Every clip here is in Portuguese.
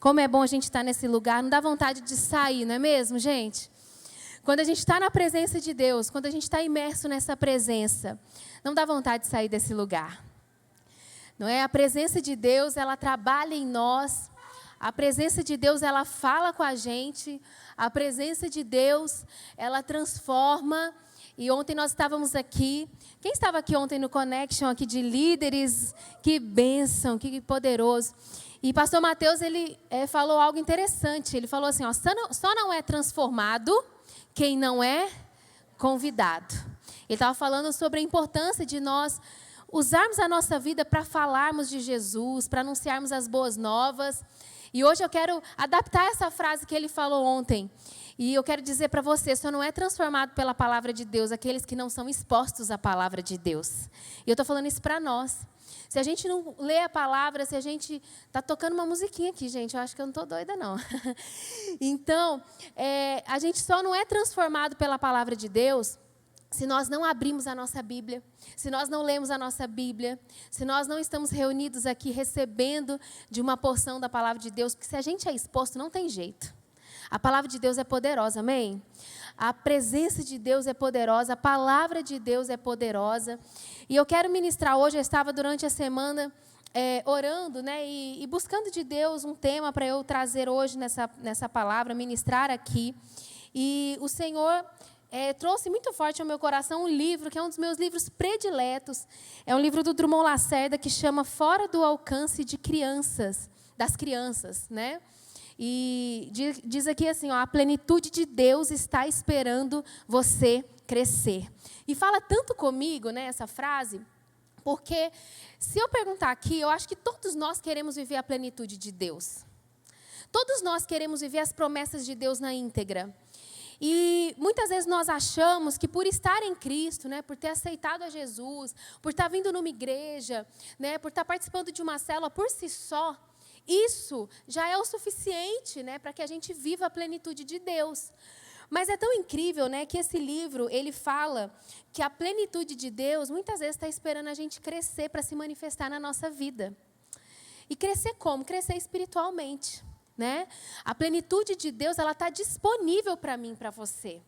Como é bom a gente estar nesse lugar, não dá vontade de sair, não é mesmo, gente? Quando a gente está na presença de Deus, quando a gente está imerso nessa presença, não dá vontade de sair desse lugar. Não é? A presença de Deus, ela trabalha em nós. A presença de Deus, ela fala com a gente. A presença de Deus, ela transforma. E ontem nós estávamos aqui. Quem estava aqui ontem no Connection aqui de líderes? Que bênção, que poderoso. E pastor Mateus, ele falou algo interessante. Ele falou assim, ó, só não é transformado quem não é convidado. Ele estava falando sobre a importância de nós usarmos a nossa vida para falarmos de Jesus, para anunciarmos as boas novas. E hoje eu quero adaptar essa frase que ele falou ontem. E eu quero dizer para você, só não é transformado pela palavra de Deus aqueles que não são expostos à palavra de Deus. E eu estou falando isso para nós. Se a gente não lê a palavra, se a gente... Está tocando uma musiquinha aqui, gente. Eu acho que eu não estou doida, não. Então, a gente só não é transformado pela palavra de Deus se nós não abrimos a nossa Bíblia, se nós não lemos a nossa Bíblia, se nós não estamos reunidos aqui recebendo de uma porção da palavra de Deus, porque se a gente é exposto, não tem jeito. A palavra de Deus é poderosa, amém? A presença de Deus é poderosa, a palavra de Deus é poderosa. E eu quero ministrar hoje, eu estava durante a semana orando, né, e buscando de Deus um tema para eu trazer hoje nessa palavra, ministrar aqui. E o Senhor trouxe muito forte ao meu coração um livro, que é um dos meus livros prediletos. É um livro do Drummond Lacerda que chama Fora do Alcance de Crianças, das Crianças, né? E diz aqui assim, ó, a plenitude de Deus está esperando você crescer. E fala tanto comigo, né, essa frase, porque se eu perguntar aqui, eu acho que todos nós queremos viver a plenitude de Deus. Todos nós queremos viver as promessas de Deus na íntegra. E muitas vezes nós achamos que por estar em Cristo, né, por ter aceitado a Jesus, por estar vindo numa igreja, né, por estar participando de uma célula por si só, isso já é o suficiente, né, para que a gente viva a plenitude de Deus. Mas é tão incrível, né, que esse livro, ele fala que a plenitude de Deus muitas vezes está esperando a gente crescer para se manifestar na nossa vida. E crescer como? Crescer espiritualmente. Né? A plenitude de Deus, ela está disponível para mim, para você.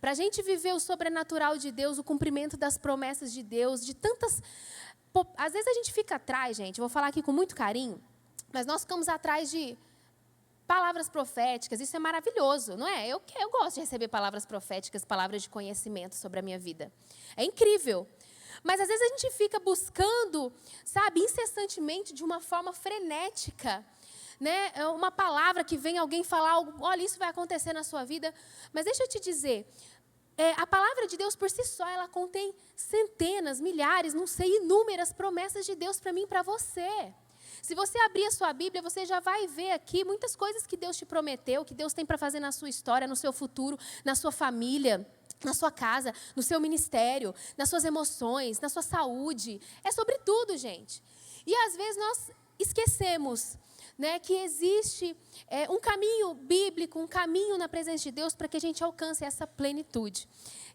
Para a gente viver o sobrenatural de Deus, o cumprimento das promessas de Deus, de tantas... Às vezes a gente fica atrás, gente, vou falar aqui com muito carinho, mas nós ficamos atrás de palavras proféticas, isso é maravilhoso, não é? Eu gosto de receber palavras proféticas, palavras de conhecimento sobre a minha vida. É incrível. Mas às vezes a gente fica buscando, sabe, incessantemente, de uma forma frenética, né, uma palavra que vem alguém falar algo, olha, isso vai acontecer na sua vida. Mas deixa eu te dizer, a palavra de Deus por si só, ela contém centenas, milhares, não sei, inúmeras promessas de Deus para mim e para você. Se você abrir a sua Bíblia, você já vai ver aqui muitas coisas que Deus te prometeu, que Deus tem para fazer na sua história, no seu futuro, na sua família, na sua casa, no seu ministério, nas suas emoções, na sua saúde. É sobre tudo, gente. E às vezes nós esquecemos, né, que existe um caminho bíblico, um caminho na presença de Deus para que a gente alcance essa plenitude.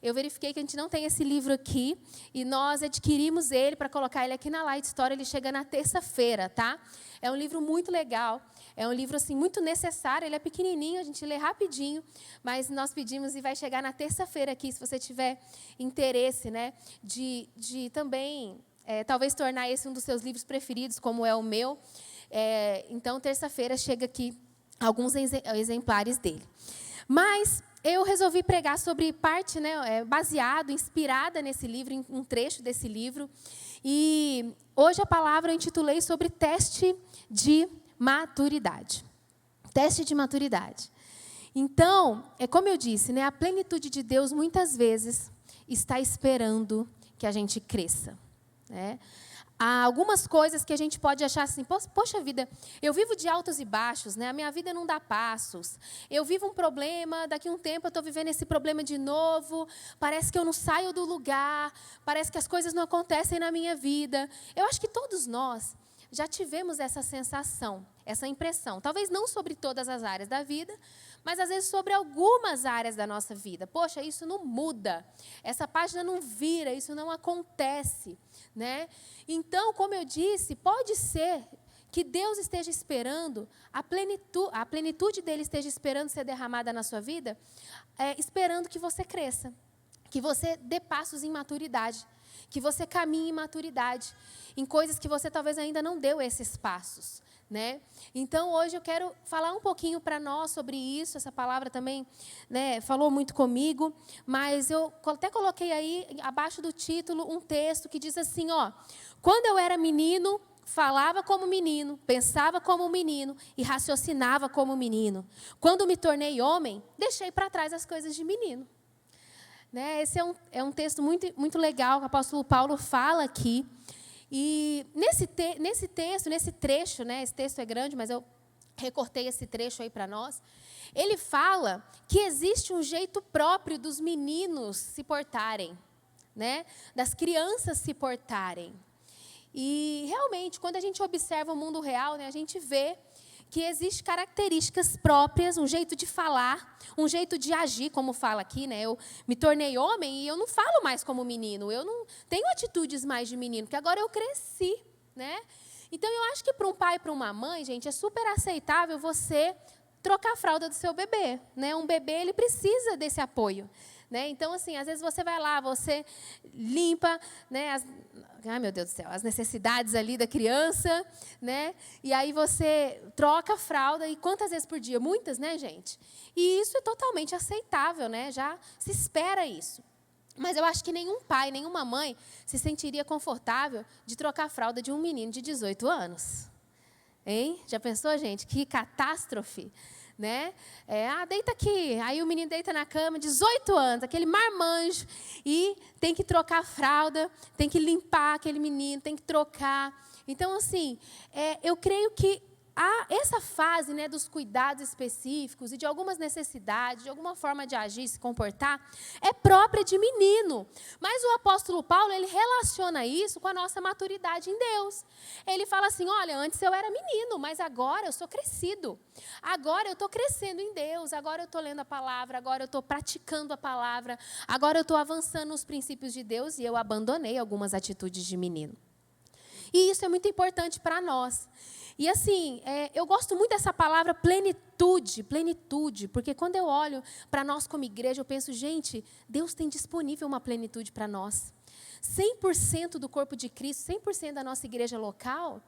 Eu verifiquei que a gente não tem esse livro aqui e nós adquirimos ele para colocar ele aqui na Light Story. Ele chega na terça-feira, tá? É um livro muito legal, é um livro assim, muito necessário, ele é pequenininho, a gente lê rapidinho, mas nós pedimos e vai chegar na terça-feira aqui, se você tiver interesse, né, de também, talvez tornar esse um dos seus livros preferidos, como é o meu. Então, terça-feira chega aqui alguns exemplares dele. Mas eu resolvi pregar sobre parte, né, baseado, inspirada nesse livro, em um trecho desse livro. E hoje a palavra eu intitulei sobre teste de maturidade. Teste de maturidade. Então, como eu disse, né, a plenitude de Deus muitas vezes está esperando que a gente cresça, né? Há algumas coisas que a gente pode achar assim, poxa vida, eu vivo de altos e baixos, né? A minha vida não dá passos. Eu vivo um problema, daqui a um tempo eu estou vivendo esse problema de novo, parece que eu não saio do lugar, parece que as coisas não acontecem na minha vida. Eu acho que todos nós já tivemos essa sensação, essa impressão. Talvez não sobre todas as áreas da vida, mas às vezes sobre algumas áreas da nossa vida. Poxa, isso não muda, essa página não vira, isso não acontece, né? Então, como eu disse, pode ser que Deus esteja esperando, a plenitude dele esteja esperando ser derramada na sua vida, esperando que você cresça, que você dê passos em maturidade, que você caminhe em maturidade, em coisas que você talvez ainda não deu esses passos, né? Então, hoje eu quero falar um pouquinho para nós sobre isso. Essa palavra também, né, falou muito comigo, mas eu até coloquei aí, abaixo do título, um texto que diz assim, ó: quando eu era menino, falava como menino, pensava como menino e raciocinava como menino. Quando me tornei homem, deixei para trás as coisas de menino. Né? Esse é um texto muito legal que o apóstolo Paulo fala aqui. E nesse texto, nesse trecho, né, esse texto é grande, mas eu recortei esse trecho aí para nós. Ele fala que existe um jeito próprio dos meninos se portarem, né, das crianças se portarem. E realmente, quando a gente observa o mundo real, né, a gente vê que existem características próprias, um jeito de falar, um jeito de agir, como fala aqui, né? Eu me tornei homem e eu não falo mais como menino, eu não tenho atitudes mais de menino, porque agora eu cresci, né? Então, eu acho que para um pai e para uma mãe, gente, é super aceitável você trocar a fralda do seu bebê, né? Um bebê, ele precisa desse apoio, né? Então, assim, às vezes você vai lá, você limpa, né, ai, meu Deus do céu, as necessidades ali da criança, né? E aí você troca a fralda, e quantas vezes por dia? Muitas, né, gente? E isso é totalmente aceitável, né? Já se espera isso. Mas eu acho que nenhum pai, nenhuma mãe se sentiria confortável de trocar a fralda de um menino de 18 anos. Hein? Já pensou, gente? Que catástrofe, né? Deita aqui. Aí o menino deita na cama, 18 anos, aquele marmanjo, e tem que trocar a fralda, tem que limpar aquele menino, tem que trocar. Então, assim, eu creio que essa fase, né, dos cuidados específicos e de algumas necessidades, de alguma forma de agir, se comportar, é própria de menino. Mas o apóstolo Paulo, ele relaciona isso com a nossa maturidade em Deus. Ele fala assim, olha, antes eu era menino, mas agora eu sou crescido. Agora eu estou crescendo em Deus, agora eu estou lendo a palavra, agora eu estou praticando a palavra, agora eu estou avançando nos princípios de Deus e eu abandonei algumas atitudes de menino. E isso é muito importante para nós. E assim, eu gosto muito dessa palavra plenitude, porque quando eu olho para nós como igreja, eu penso, gente, Deus tem disponível uma plenitude para nós. 100% do corpo de Cristo, 100% da nossa igreja local,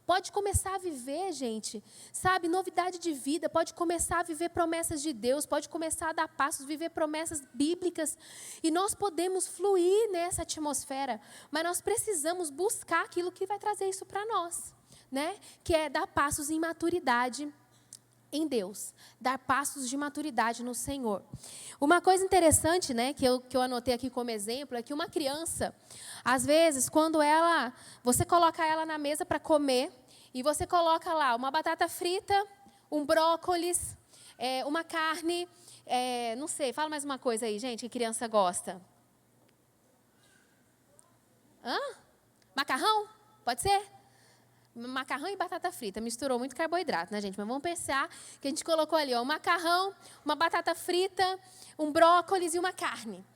pode começar a viver, gente, sabe, novidade de vida, pode começar a viver promessas de Deus, pode começar a dar passos, viver promessas bíblicas, e nós podemos fluir nessa atmosfera, mas nós precisamos buscar aquilo que vai trazer isso para nós, né? Que é dar passos em maturidade em Deus, dar passos de maturidade no Senhor. Uma coisa interessante, né, que eu anotei aqui como exemplo, é que uma criança, às vezes, quando você coloca ela na mesa para comer, e você coloca lá uma batata frita, um brócolis, uma carne, não sei, fala mais uma coisa aí, gente, que criança gosta. Macarrão? Pode ser? Macarrão e batata frita, misturou muito carboidrato, né, gente? Mas vamos pensar que a gente colocou ali, ó, um macarrão, uma batata frita, um brócolis e uma carne.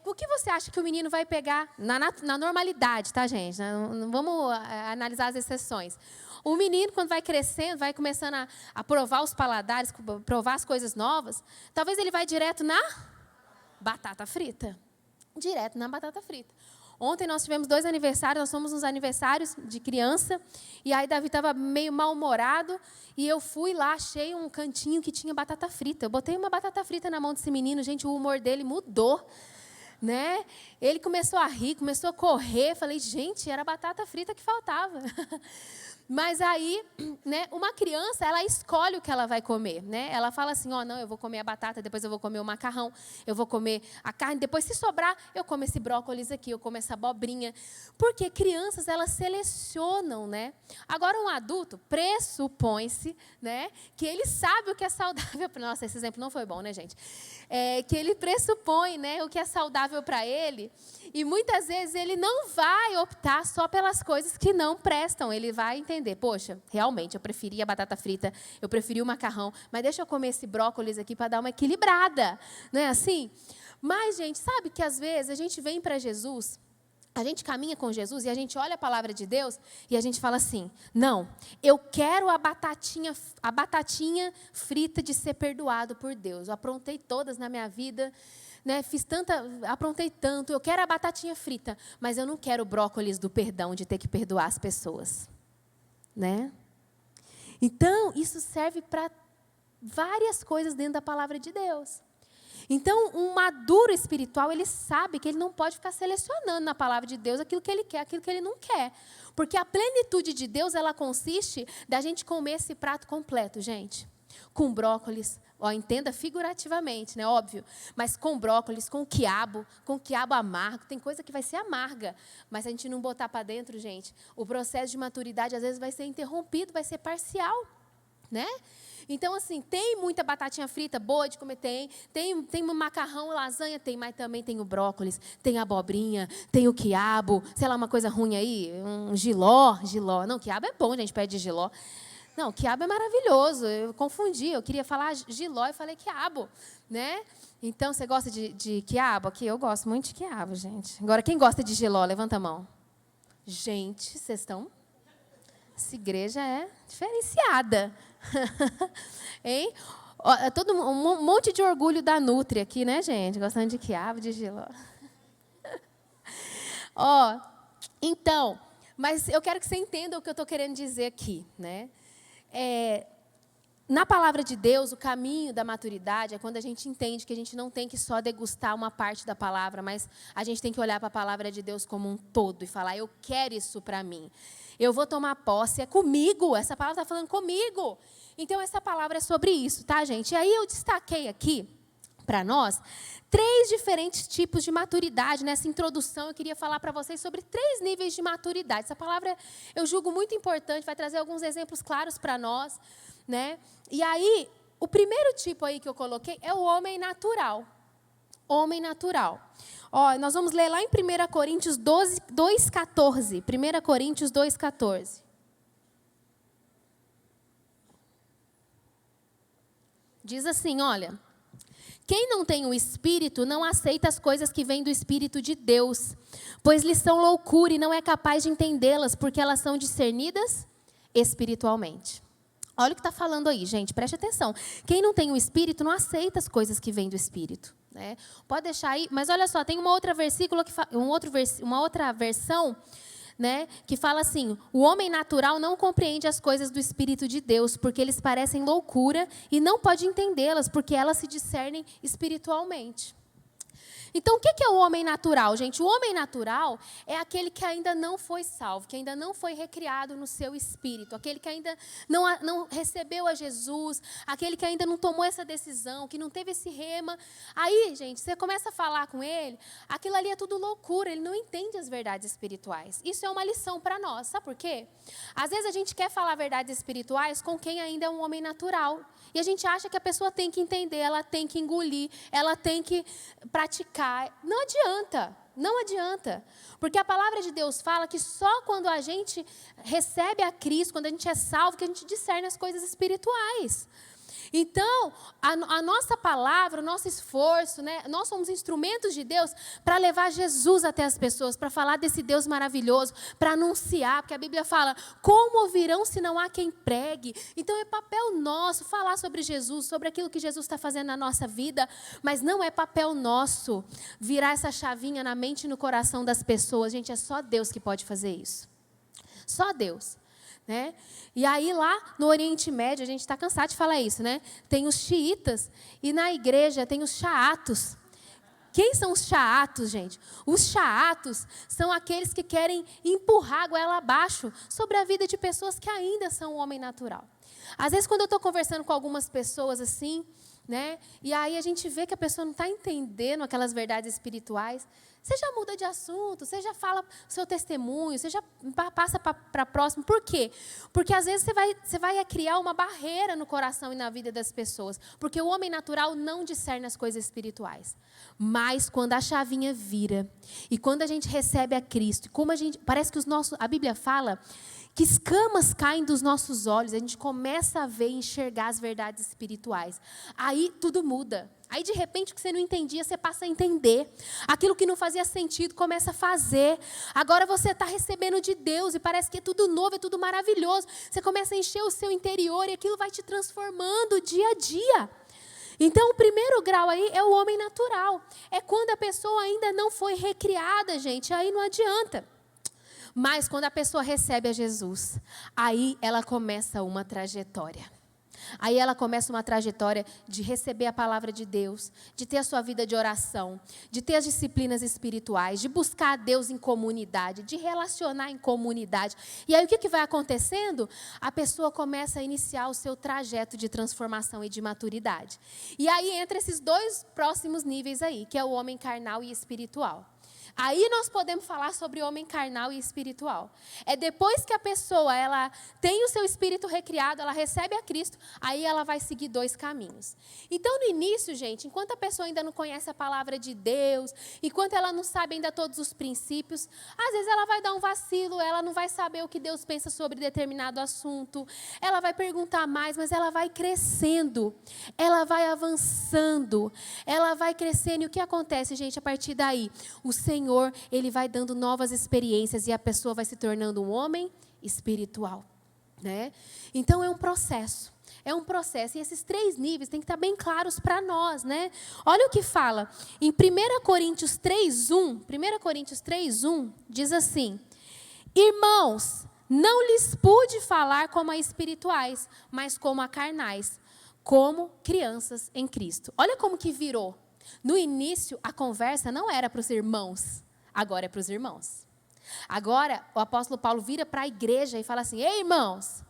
O que você acha que o menino vai pegar na normalidade, tá, gente? Não vamos analisar as exceções. O menino, quando vai crescendo, vai começando a provar os paladares, provar as coisas novas, talvez ele vai direto na batata frita. Direto na batata frita. Ontem nós tivemos 2 aniversários, nós fomos nos aniversários de criança, e aí Davi estava meio mal-humorado, e eu fui lá, achei um cantinho que tinha batata frita. Eu botei uma batata frita na mão desse menino, gente, o humor dele mudou, né? Ele começou a rir, começou a correr, falei, gente, era batata frita que faltava. Mas aí, né, uma criança, ela escolhe o que ela vai comer, né? Ela fala assim, não, eu vou comer a batata, depois eu vou comer o macarrão, eu vou comer a carne, depois se sobrar, eu como esse brócolis aqui, eu como essa abobrinha. Porque crianças, elas selecionam, né? Agora, um adulto, pressupõe-se, né, que ele sabe o que é saudável. Nossa, esse exemplo não foi bom, né, gente? Que ele pressupõe, né, o que é saudável para ele, e muitas vezes ele não vai optar só pelas coisas que não prestam, ele vai entender, poxa, realmente eu preferia a batata frita, eu preferia o macarrão, mas deixa eu comer esse brócolis aqui para dar uma equilibrada, não é assim? Mas, gente, sabe que às vezes a gente vem para Jesus A gente caminha com Jesus e a gente olha a palavra de Deus e a gente fala assim, não, eu quero a batatinha frita de ser perdoado por Deus. Eu aprontei todas na minha vida, né, aprontei tanto, eu quero a batatinha frita, mas eu não quero o brócolis do perdão, de ter que perdoar as pessoas. Né? Então, isso serve para várias coisas dentro da palavra de Deus. Então, um maduro espiritual, ele sabe que ele não pode ficar selecionando na palavra de Deus aquilo que ele quer, aquilo que ele não quer. Porque a plenitude de Deus, ela consiste da gente comer esse prato completo, gente. Com brócolis, entenda figurativamente, né? Óbvio. Mas com brócolis, com quiabo amargo. Tem coisa que vai ser amarga. Mas se a gente não botar para dentro, gente, o processo de maturidade, às vezes, vai ser interrompido, vai ser parcial, né? Então, assim, tem muita batatinha frita boa de comer, tem macarrão, lasanha, mas também tem o brócolis, tem a abobrinha, tem o quiabo, sei lá, uma coisa ruim aí, um jiló. Não, quiabo é bom, gente, pede jiló. Não, quiabo é maravilhoso, eu confundi, eu queria falar jiló e falei quiabo, né? Então, você gosta de quiabo? Aqui, eu gosto muito de quiabo, gente. Agora, quem gosta de jiló, levanta a mão. Gente, vocês estão... Essa igreja é diferenciada. Hein? Um monte de orgulho da Nutri aqui, né, gente? Gostando de quiabo, de jiló. Então, mas eu quero que você entenda o que eu estou querendo dizer aqui, né? Na palavra de Deus, o caminho da maturidade é quando a gente entende que a gente não tem que só degustar uma parte da palavra, mas a gente tem que olhar para a palavra de Deus como um todo e falar, eu quero isso para mim. Eu vou tomar posse, é comigo, essa palavra está falando comigo. Então, essa palavra é sobre isso, tá, gente? E aí eu destaquei aqui, para nós, 3 diferentes tipos de maturidade. Nessa introdução, eu queria falar para vocês sobre 3 níveis de maturidade. Essa palavra eu julgo muito importante, vai trazer alguns exemplos claros para nós, né? E aí, o primeiro tipo aí que eu coloquei é o homem natural. Homem natural. Nós vamos ler lá em 1 Coríntios 2,14. 1 Coríntios 2,14. Diz assim, olha... Quem não tem o Espírito não aceita as coisas que vêm do Espírito de Deus, pois lhes são loucura e não é capaz de entendê-las, porque elas são discernidas espiritualmente. Olha o que está falando aí, gente, preste atenção. Quem não tem o Espírito não aceita as coisas que vêm do Espírito. Né? Pode deixar aí, mas olha só, tem uma outra versão, né, que fala assim, o homem natural não compreende as coisas do Espírito de Deus, porque eles parecem loucura e não pode entendê-las, porque elas se discernem espiritualmente. Então, o que é o homem natural, gente? O homem natural é aquele que ainda não foi salvo, que ainda não foi recriado no seu espírito, aquele que ainda não recebeu a Jesus, aquele que ainda não tomou essa decisão, que não teve esse rema. Aí, gente, você começa a falar com ele, aquilo ali é tudo loucura, ele não entende as verdades espirituais. Isso é uma lição para nós, sabe por quê? Às vezes a gente quer falar verdades espirituais com quem ainda é um homem natural, e a gente acha que a pessoa tem que entender, ela tem que engolir, ela tem que praticar. Não adianta, não adianta. Porque a palavra de Deus fala que só quando a gente recebe a Cristo, quando a gente é salvo, que a gente discerne as coisas espirituais. Então, a nossa palavra, o nosso esforço, né, nós somos instrumentos de Deus para levar Jesus até as pessoas, para falar desse Deus maravilhoso, para anunciar, porque a Bíblia fala, como ouvirão se não há quem pregue? Então, é papel nosso falar sobre Jesus, sobre aquilo que Jesus está fazendo na nossa vida, mas não é papel nosso virar essa chavinha na mente e no coração das pessoas. Gente, é só Deus que pode fazer isso. Só Deus. Né? E aí lá no Oriente Médio, a gente está cansado de falar isso, né? Tem os xiitas e na igreja tem os xaatos. Quem são os xaatos, gente? Os xaatos são aqueles que querem empurrar a goela abaixo sobre a vida de pessoas que ainda são um homem natural. Às vezes, quando eu estou conversando com algumas pessoas assim, né? E aí a gente vê que a pessoa não está entendendo aquelas verdades espirituais, você já muda de assunto, você já fala o seu testemunho, você já passa para próximo. Por quê? Porque às vezes você vai criar uma barreira no coração e na vida das pessoas. Porque o homem natural não discerne as coisas espirituais. Mas quando a chavinha vira, e quando a gente recebe a Cristo, parece que a Bíblia fala que escamas caem dos nossos olhos, a gente começa a ver e enxergar as verdades espirituais. Aí tudo muda. Aí, de repente, o que você não entendia, você passa a entender. Aquilo que não fazia sentido, começa a fazer. Agora você está recebendo de Deus e parece que é tudo novo, é tudo maravilhoso. Você começa a encher o seu interior e aquilo vai te transformando dia a dia. Então, o primeiro grau aí é o homem natural. É quando a pessoa ainda não foi recriada, gente. Aí não adianta. Mas quando a pessoa recebe a Jesus, aí ela começa uma trajetória. Aí ela começa uma trajetória de receber a palavra de Deus, de ter a sua vida de oração, de ter as disciplinas espirituais, de buscar a Deus em comunidade, de relacionar em comunidade. E aí o que vai acontecendo? A pessoa começa a iniciar o seu trajeto de transformação e de maturidade. E aí entra esses dois próximos níveis aí, que é o homem carnal e espiritual. Aí nós podemos falar sobre homem carnal e espiritual. É depois que a pessoa ela tem o seu espírito recriado, ela recebe a Cristo, aí ela vai seguir dois caminhos. Então, no início, gente, enquanto a pessoa ainda não conhece a palavra de Deus, enquanto ela não sabe ainda todos os princípios, às vezes ela vai dar um vacilo, ela não vai saber o que Deus pensa sobre determinado assunto, ela vai perguntar mais, mas ela vai crescendo, ela vai avançando, ela vai crescendo. E o que acontece, gente, a partir daí? O Senhor, Ele vai dando novas experiências e a pessoa vai se tornando um homem espiritual, né? Então é um processo. É um processo. E esses três níveis têm que estar bem claros para nós, né? Olha o que fala em 1 Coríntios 3:1. 1 Coríntios 3:1 diz assim: Irmãos, não lhes pude falar como a espirituais, mas como a carnais, como crianças em Cristo. Olha como que virou. No início, a conversa não era para os irmãos, agora é para os irmãos. Agora, o apóstolo Paulo vira para a igreja e fala assim: ei, irmãos,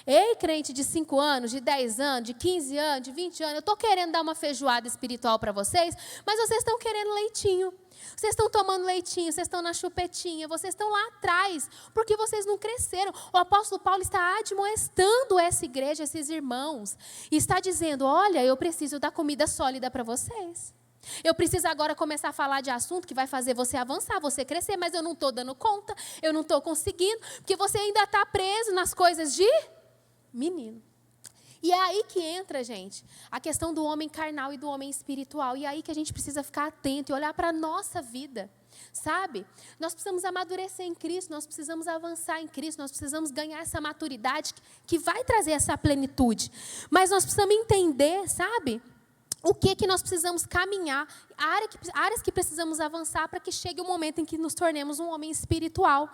ei, crente de 5 anos, de 10 anos, de 15 anos, de 20 anos, eu estou querendo dar uma feijoada espiritual para vocês, mas vocês estão querendo leitinho. Vocês estão tomando leitinho, vocês estão na chupetinha, vocês estão lá atrás, porque vocês não cresceram. O apóstolo Paulo está admoestando essa igreja, esses irmãos, e está dizendo: olha, eu preciso da comida sólida para vocês. Eu preciso agora começar a falar de assunto que vai fazer você avançar, você crescer, mas eu não estou dando conta, eu não estou conseguindo, porque você ainda está preso nas coisas de menino. E é aí que entra, gente, a questão do homem carnal e do homem espiritual. E é aí que a gente precisa ficar atento e olhar para a nossa vida, sabe? Nós precisamos amadurecer em Cristo, nós precisamos avançar em Cristo, nós precisamos ganhar essa maturidade que vai trazer essa plenitude. Mas nós precisamos entender, sabe? O que nós precisamos caminhar, áreas que precisamos avançar para que chegue o momento em que nos tornemos um homem espiritual.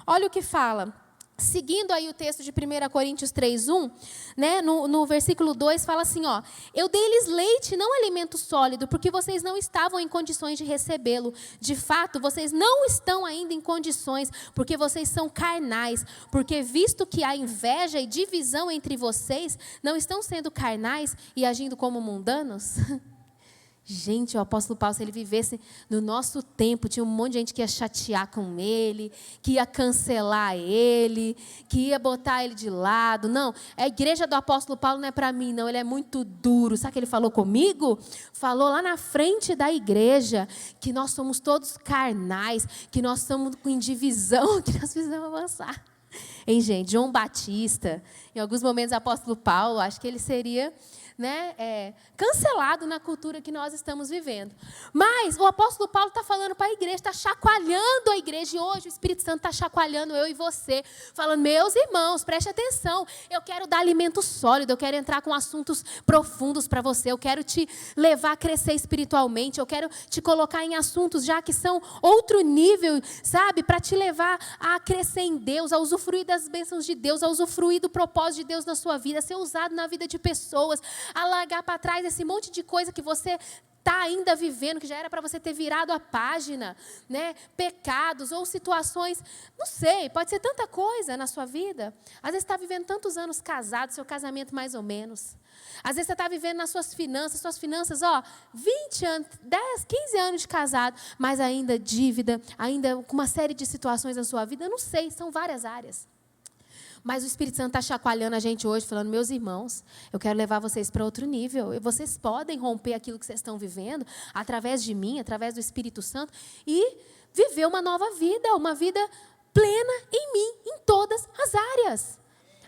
Olha o que fala. Seguindo aí o texto de 1 Coríntios 3:1, né, no versículo 2, fala assim, ó: eu dei-lhes leite, não alimento sólido, porque vocês não estavam em condições de recebê-lo. De fato, vocês não estão ainda em condições, porque vocês são carnais. Porque visto que há inveja e divisão entre vocês, não estão sendo carnais e agindo como mundanos? Gente, o apóstolo Paulo, se ele vivesse no nosso tempo, tinha um monte de gente que ia chatear com ele, que ia cancelar ele, que ia botar ele de lado. Não, a igreja do apóstolo Paulo não é para mim, não, ele é muito duro. Sabe o que ele falou comigo? Falou lá na frente da igreja que nós somos todos carnais, que nós estamos em divisão, que nós precisamos avançar. Hein, gente? João Batista, em alguns momentos o apóstolo Paulo, acho que ele seria... cancelado na cultura que nós estamos vivendo. Mas o apóstolo Paulo está falando para a igreja, está chacoalhando a igreja, e hoje o Espírito Santo está chacoalhando eu e você, falando: meus irmãos, preste atenção, eu quero dar alimento sólido, eu quero entrar com assuntos profundos para você, eu quero te levar a crescer espiritualmente, eu quero te colocar em assuntos já que são outro nível, sabe, para te levar a crescer em Deus, a usufruir das bênçãos de Deus, a usufruir do propósito de Deus na sua vida, a ser usado na vida de pessoas, a largar para trás esse monte de coisa que você está ainda vivendo, que já era para você ter virado a página, né? Pecados ou situações, não sei, pode ser tanta coisa na sua vida. Às vezes você está vivendo tantos anos casado, seu casamento mais ou menos. Às vezes você está vivendo nas suas finanças, ó, 20 anos, 10, 15 anos de casado, mas ainda dívida, ainda com uma série de situações na sua vida, eu não sei, são várias áreas. Mas o Espírito Santo está chacoalhando a gente hoje, falando: meus irmãos, eu quero levar vocês para outro nível. Vocês podem romper aquilo que vocês estão vivendo, através de mim, através do Espírito Santo, e viver uma nova vida, uma vida plena em mim, em todas as áreas.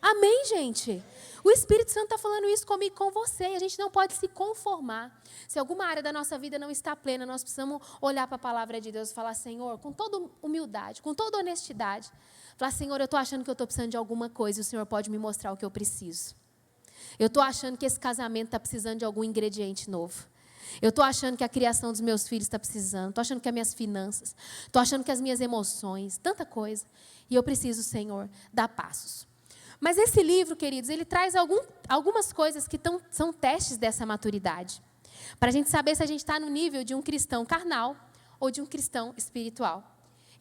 Amém, gente? O Espírito Santo está falando isso comigo, com você, e a gente não pode se conformar. Se alguma área da nossa vida não está plena, nós precisamos olhar para a palavra de Deus e falar, Senhor, com toda humildade, com toda honestidade, falar, Senhor, eu estou achando que eu estou precisando de alguma coisa, e o Senhor pode me mostrar o que eu preciso. Eu estou achando que esse casamento está precisando de algum ingrediente novo. Eu estou achando que a criação dos meus filhos está precisando. Estou achando que as minhas finanças. Estou achando que as minhas emoções. Tanta coisa. E eu preciso, Senhor, dar passos. Mas esse livro, queridos, ele traz algumas coisas que são testes dessa maturidade. Para a gente saber se a gente está no nível de um cristão carnal ou de um cristão espiritual.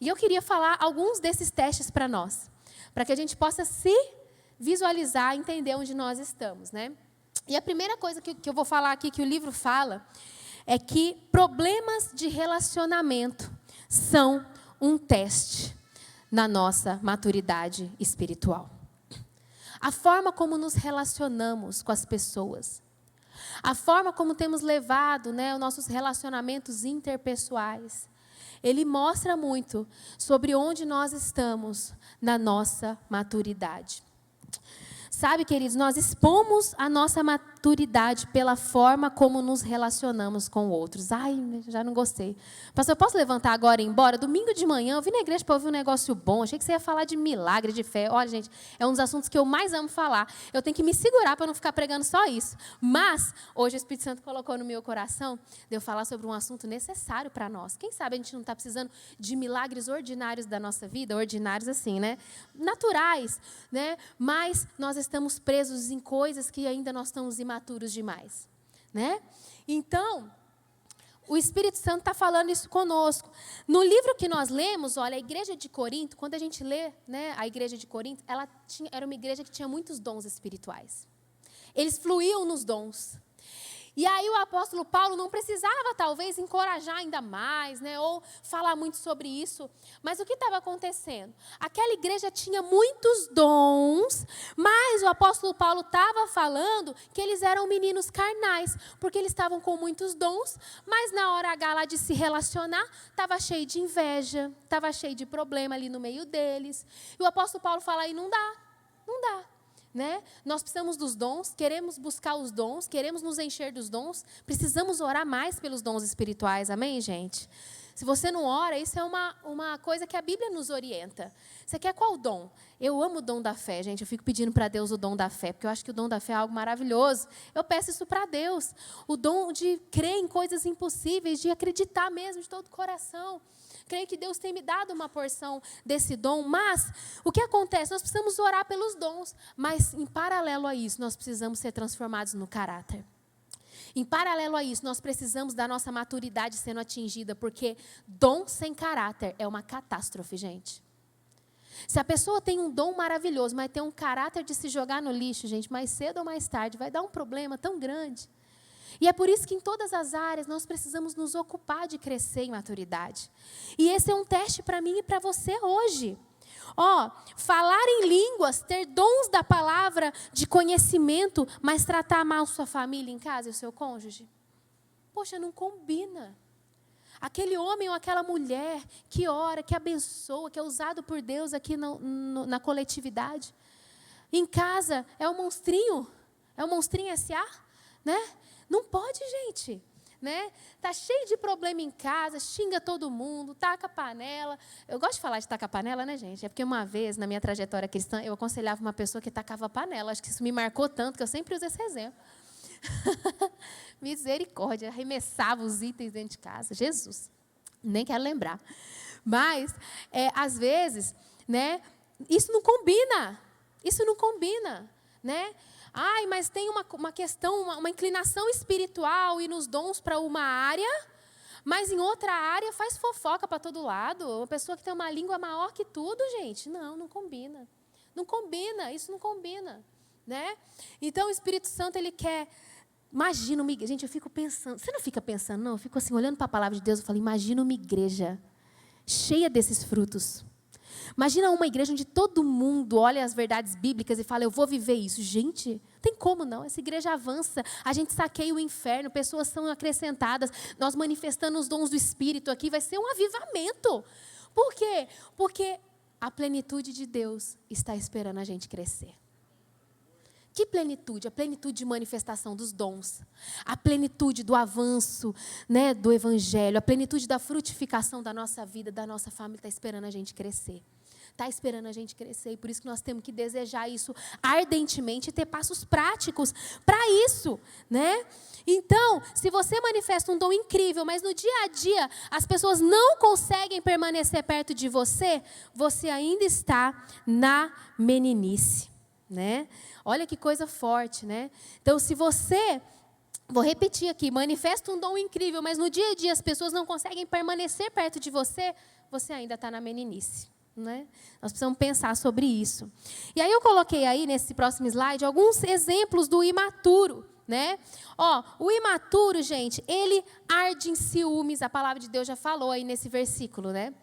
E eu queria falar alguns desses testes para nós. Para que a gente possa se visualizar, entender onde nós estamos, né? E a primeira coisa que eu vou falar aqui, que o livro fala, é que problemas de relacionamento são um teste na nossa maturidade espiritual. A forma como nos relacionamos com as pessoas, a forma como temos levado, né, os nossos relacionamentos interpessoais, ele mostra muito sobre onde nós estamos na nossa maturidade. Sabe, queridos, nós expomos a nossa maturidade pela forma como nos relacionamos com outros. Ai, já não gostei. Pastor, eu posso levantar agora e ir embora? Domingo de manhã, eu vim na igreja para ouvir um negócio bom. Achei que você ia falar de milagre, de fé. Olha, gente, é um dos assuntos que eu mais amo falar. Eu tenho que me segurar para não ficar pregando só isso. Mas, hoje o Espírito Santo colocou no meu coração de eu falar sobre um assunto necessário para nós. Quem sabe a gente não está precisando de milagres ordinários da nossa vida, ordinários assim, né? Naturais, né? Mas nós estamos presos em coisas que ainda nós estamos imaturos demais, né? Então, o Espírito Santo está falando isso conosco. No livro que nós lemos, olha, a igreja de Corinto, quando a gente lê, né, a igreja de Corinto, era uma igreja que tinha muitos dons espirituais. Eles fluíam nos dons. E aí o apóstolo Paulo não precisava, talvez, encorajar ainda mais, né, ou falar muito sobre isso. Mas o que estava acontecendo? Aquela igreja tinha muitos dons, mas o apóstolo Paulo estava falando que eles eram meninos carnais, porque eles estavam com muitos dons, mas na hora H lá de se relacionar, estava cheio de inveja, estava cheio de problema ali no meio deles. E o apóstolo Paulo fala aí, não dá. Né? Nós precisamos dos dons, queremos buscar os dons, queremos nos encher dos dons, precisamos orar mais pelos dons espirituais, amém, gente? Se você não ora, isso é uma coisa que a Bíblia nos orienta. Você quer qual dom? Eu amo o dom da fé, gente. Eu fico pedindo para Deus o dom da fé, porque eu acho que o dom da fé é algo maravilhoso. Eu peço isso para Deus. O dom de crer em coisas impossíveis, de acreditar mesmo de todo o coração. Creio que Deus tem me dado uma porção desse dom, mas o que acontece? Nós precisamos orar pelos dons, mas em paralelo a isso, nós precisamos ser transformados no caráter. Em paralelo a isso, nós precisamos da nossa maturidade sendo atingida, porque dom sem caráter é uma catástrofe, gente. Se a pessoa tem um dom maravilhoso, mas tem um caráter de se jogar no lixo, gente, mais cedo ou mais tarde, vai dar um problema tão grande. E é por isso que em todas as áreas nós precisamos nos ocupar de crescer em maturidade. E esse é um teste para mim e para você hoje. Falar em línguas, ter dons da palavra de conhecimento, mas tratar mal sua família em casa e o seu cônjuge. Poxa, não combina. Aquele homem ou aquela mulher que ora, que abençoa, que é usado por Deus aqui na coletividade. Em casa é um monstrinho S.A., né? Não pode, gente, né? Tá cheio de problema em casa, xinga todo mundo, taca a panela. Eu gosto de falar de tacar a panela, né, gente? É porque uma vez, na minha trajetória cristã, eu aconselhava uma pessoa que tacava a panela. Acho que isso me marcou tanto que eu sempre uso esse exemplo. Misericórdia, arremessava os itens dentro de casa. Jesus, nem quero lembrar. Mas, às vezes, né, isso não combina, né? Ai, mas tem uma questão, uma inclinação espiritual e nos dons para uma área, mas em outra área faz fofoca para todo lado. Uma pessoa que tem uma língua maior que tudo, gente. Não combina. Não combina, isso não combina, né? Então o Espírito Santo, ele quer... Imagina uma igreja. Gente, eu fico pensando... Você não fica pensando, não? Eu fico assim, olhando para a palavra de Deus, eu falo, imagina uma igreja cheia desses frutos. Imagina uma igreja onde todo mundo olha as verdades bíblicas e fala, eu vou viver isso. Gente, tem como não? Essa igreja avança, a gente saqueia o inferno, pessoas são acrescentadas, nós manifestando os dons do Espírito aqui, vai ser um avivamento. Por quê? Porque a plenitude de Deus está esperando a gente crescer. Que plenitude? A plenitude de manifestação dos dons, a plenitude do avanço, né, do evangelho, a plenitude da frutificação da nossa vida, da nossa família, está esperando a gente crescer. Está esperando a gente crescer e por isso que nós temos que desejar isso ardentemente e ter passos práticos para isso, né? Então, se você manifesta um dom incrível, mas no dia a dia as pessoas não conseguem permanecer perto de você, você ainda está na meninice, né? Olha que coisa forte, né? Então, se você, vou repetir aqui, manifesta um dom incrível, mas no dia a dia as pessoas não conseguem permanecer perto de você, você ainda está na meninice. Né? Nós precisamos pensar sobre isso. E aí eu coloquei aí nesse próximo slide alguns exemplos do imaturo, né? Ó, o imaturo, gente, ele arde em ciúmes. A palavra de Deus já falou aí nesse versículo, né?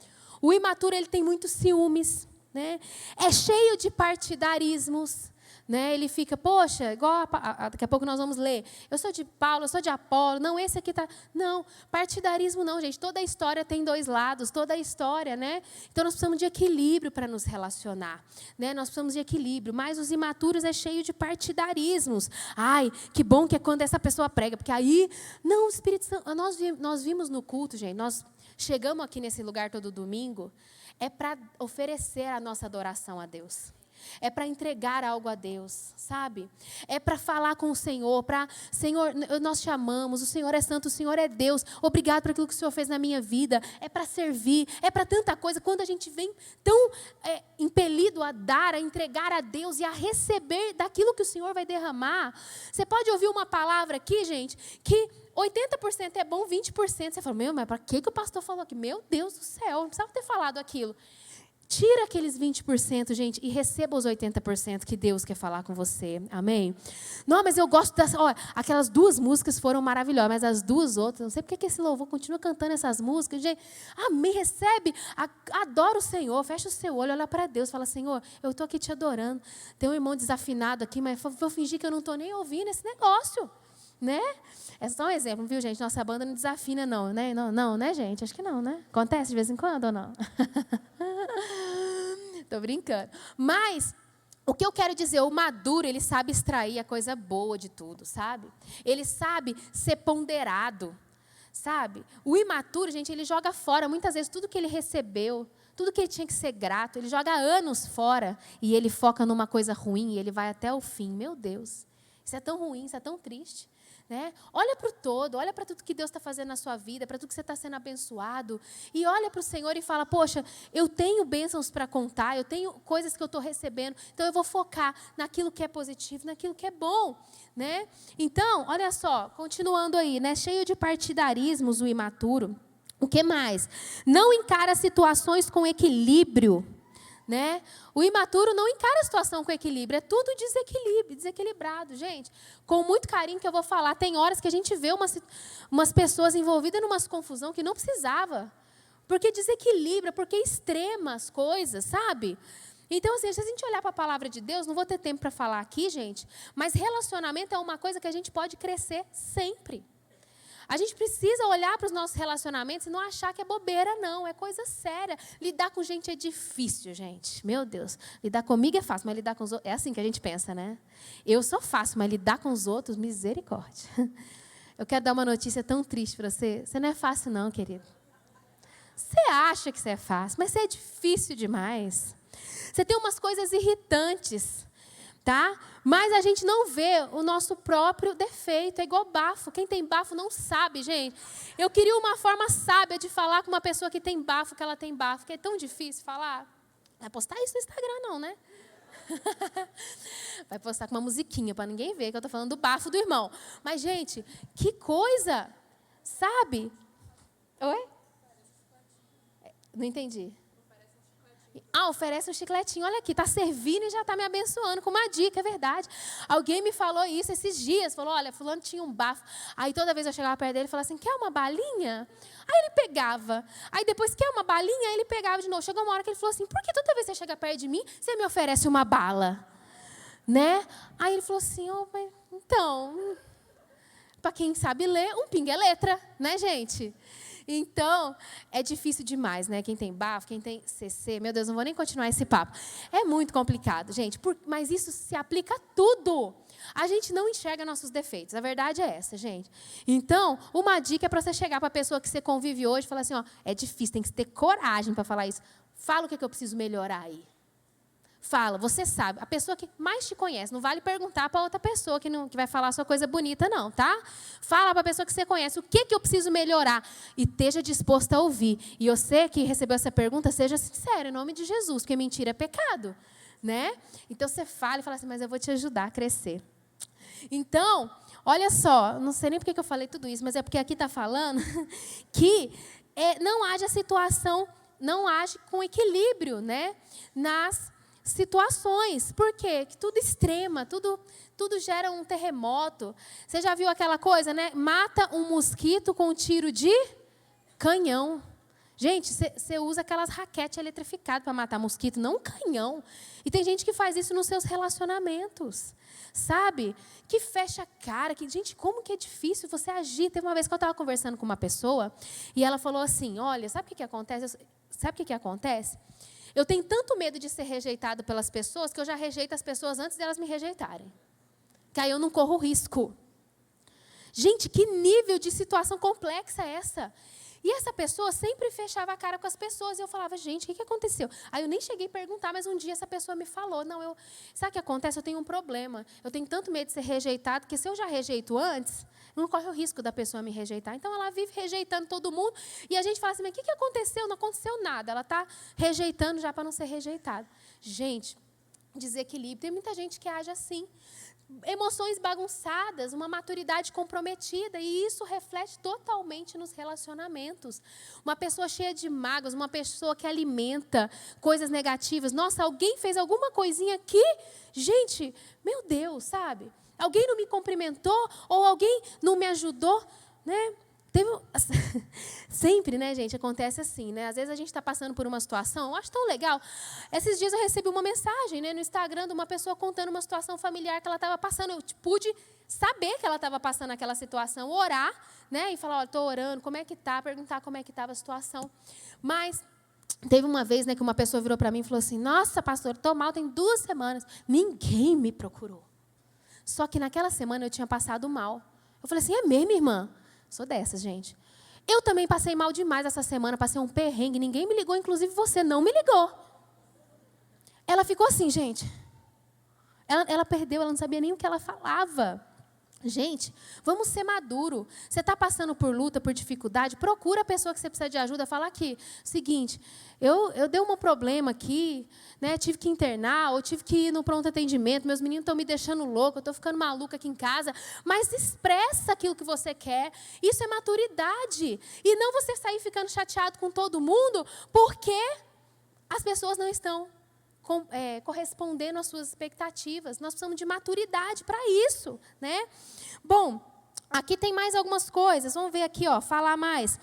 O imaturo, ele tem muitos ciúmes, né? É cheio de partidarismos. Né? Ele fica, poxa, igual daqui a pouco nós vamos ler. Eu sou de Paulo, eu sou de Apolo. Não, esse aqui está... Não, partidarismo não, gente. Toda a história tem dois lados, toda a história, né? Então, nós precisamos de equilíbrio para nos relacionar. Né? Nós precisamos de equilíbrio. Mas os imaturos é cheio de partidarismos. Ai, que bom que é quando essa pessoa prega. Porque aí, não, o Espírito Santo... Nós vimos no culto, gente, nós chegamos aqui nesse lugar todo domingo, é para oferecer a nossa adoração a Deus. É para entregar algo a Deus, sabe? É para falar com o Senhor, Senhor, nós te amamos, o Senhor é santo, o Senhor é Deus, obrigado por aquilo que o Senhor fez na minha vida, é para servir, é para tanta coisa. Quando a gente vem tão impelido a dar, a entregar a Deus e a receber daquilo que o Senhor vai derramar, você pode ouvir uma palavra aqui, gente, que 80% é bom, 20%, você fala, mas para que o pastor falou aqui? Meu Deus do céu, não precisava ter falado aquilo. Tira aqueles 20%, gente, e receba os 80% que Deus quer falar com você. Amém? Não, mas eu gosto das... Ó, aquelas duas músicas foram maravilhosas, mas as duas outras, não sei porque que esse louvor continua cantando essas músicas. Gente, amém, recebe, adora o Senhor, fecha o seu olho, olha para Deus, fala, Senhor, eu estou aqui te adorando. Tem um irmão desafinado aqui, mas vou fingir que eu não estou nem ouvindo esse negócio. Né? É só um exemplo, viu, gente? Nossa banda não desafina, não, né? Não, né, gente? Acho que não, né? Acontece de vez em quando ou não? Estou brincando. Mas o que eu quero dizer, o maduro, ele sabe extrair a coisa boa de tudo, sabe? Ele sabe ser ponderado, sabe? O imaturo, gente, ele joga fora muitas vezes tudo que ele recebeu, tudo que ele tinha que ser grato, ele joga anos fora e ele foca numa coisa ruim e ele vai até o fim. Meu Deus, isso é tão ruim, isso é tão triste. Né? Olha para o todo, olha para tudo que Deus está fazendo na sua vida, para tudo que você está sendo abençoado, e olha para o Senhor e fala, poxa, eu tenho bênçãos para contar, eu tenho coisas que eu estou recebendo, então eu vou focar naquilo que é positivo, naquilo que é bom. Né? Então, olha só, continuando aí, né? Cheio de partidarismos o imaturo, o que mais? Não encara situações com equilíbrio. Né? O imaturo não encara a situação com equilíbrio, é tudo desequilibrado, gente. Com muito carinho que eu vou falar, tem horas que a gente vê umas pessoas envolvidas numa confusão que não precisava, porque desequilibra, porque extrema as coisas, sabe? Então, assim, se a gente olhar para a palavra de Deus, não vou ter tempo para falar aqui, gente, mas relacionamento é uma coisa que a gente pode crescer sempre. A gente precisa olhar para os nossos relacionamentos e não achar que é bobeira, não. É coisa séria. Lidar com gente é difícil, gente. Meu Deus. Lidar comigo é fácil, mas lidar com os outros... É assim que a gente pensa, né? Eu sou fácil, mas lidar com os outros, misericórdia. Eu quero dar uma notícia tão triste para você. Você não é fácil, não, querido. Você acha que você é fácil, mas você é difícil demais. Você tem umas coisas irritantes. Tá? Mas a gente não vê o nosso próprio defeito, é igual bafo. Quem tem bafo não sabe, gente. Eu queria uma forma sábia de falar com uma pessoa que tem bafo, que ela tem bafo, que é tão difícil falar. Vai postar isso no Instagram, não, né? Vai postar com uma musiquinha para ninguém ver que eu estou falando do bafo do irmão. Mas, gente, que coisa, sabe? Oi? Não entendi. Oferece um chicletinho. Olha aqui, está servindo e já está me abençoando com uma dica, é verdade. Alguém me falou isso esses dias. Falou, olha, fulano tinha um bafo. Aí toda vez eu chegava perto dele e falava assim, quer uma balinha? Aí ele pegava. Aí depois, quer uma balinha? Aí ele pegava de novo. Chegou uma hora que ele falou assim, por que toda vez que você chega perto de mim, você me oferece uma bala? Né? Aí ele falou assim, mas então, para quem sabe ler, um pinga é letra, né, gente? Então, é difícil demais, né? Quem tem bafo, quem tem CC, meu Deus, não vou nem continuar esse papo. É muito complicado, gente, mas isso se aplica a tudo. A gente não enxerga nossos defeitos, a verdade é essa, gente. Então, uma dica é para você chegar para a pessoa que você convive hoje e falar assim, ó, é difícil, tem que ter coragem para falar isso. Fala o que eu preciso melhorar aí. Fala, você sabe, a pessoa que mais te conhece, não vale perguntar para outra pessoa que vai falar a sua coisa bonita, não, tá? Fala para a pessoa que você conhece, o que eu preciso melhorar? E esteja disposto a ouvir. E você que recebeu essa pergunta, seja sincero, em nome de Jesus, porque mentira é pecado, né? Então, você fala e fala assim, mas eu vou te ajudar a crescer. Então, olha só, não sei nem por que eu falei tudo isso, mas é porque aqui está falando que não haja situação, não age com equilíbrio, né? Nas situações. Por quê? Que tudo extrema, tudo gera um terremoto. Você já viu aquela coisa, né? Mata um mosquito com um tiro de canhão. Gente, você usa aquelas raquetes eletrificadas para matar mosquito, não um canhão. E tem gente que faz isso nos seus relacionamentos. Sabe? Que fecha a cara. Que, gente, como que é difícil você agir. Teve uma vez que eu estava conversando com uma pessoa e ela falou assim, olha, sabe o que acontece? Sabe o que acontece? Eu tenho tanto medo de ser rejeitado pelas pessoas que eu já rejeito as pessoas antes delas me rejeitarem. Que aí eu não corro risco. Gente, que nível de situação complexa é essa? E essa pessoa sempre fechava a cara com as pessoas. E eu falava, gente, o que aconteceu? Aí eu nem cheguei a perguntar, mas um dia essa pessoa me falou, sabe o que acontece? Eu tenho um problema. Eu tenho tanto medo de ser rejeitado, que se eu já rejeito antes, não corre o risco da pessoa me rejeitar. Então, ela vive rejeitando todo mundo. E a gente fala assim, mas o que aconteceu? Não aconteceu nada. Ela está rejeitando já para não ser rejeitada. Gente, desequilíbrio. Tem muita gente que age assim. Emoções bagunçadas, uma maturidade comprometida, e isso reflete totalmente nos relacionamentos. Uma pessoa cheia de mágoas, uma pessoa que alimenta coisas negativas. Nossa, alguém fez alguma coisinha aqui? Gente, meu Deus, sabe? Alguém não me cumprimentou ou alguém não me ajudou, né? Sempre, né, gente, acontece assim, né? Às vezes a gente está passando por uma situação, eu acho tão legal. Esses dias eu recebi uma mensagem, né, no Instagram de uma pessoa contando uma situação familiar que ela estava passando. Eu pude saber que ela estava passando aquela situação, orar, né, e falar, olha, estou orando, como é que está? Perguntar como é que estava a situação. Mas teve uma vez, né, que uma pessoa virou para mim e falou assim, nossa, pastor, estou mal, tem 2 semanas. Ninguém me procurou. Só que naquela semana eu tinha passado mal. Eu falei assim, é mesmo, irmã? Sou dessas, gente. Eu também passei mal demais essa semana, passei um perrengue, ninguém me ligou, inclusive você não me ligou. Ela ficou assim, gente. Ela perdeu, ela não sabia nem o que ela falava. Gente, vamos ser maduro. Você está passando por luta, por dificuldade, procura a pessoa que você precisa de ajuda. Fala aqui, seguinte, eu dei um problema aqui, né, tive que internar, ou tive que ir no pronto atendimento, meus meninos estão me deixando louco, eu estou ficando maluca aqui em casa, mas expressa aquilo que você quer. Isso é maturidade. E não você sair ficando chateado com todo mundo, porque as pessoas não estão correspondendo às suas expectativas. Nós precisamos de maturidade para isso, né? Bom, aqui tem mais algumas coisas. Vamos ver aqui, ó, falar mais.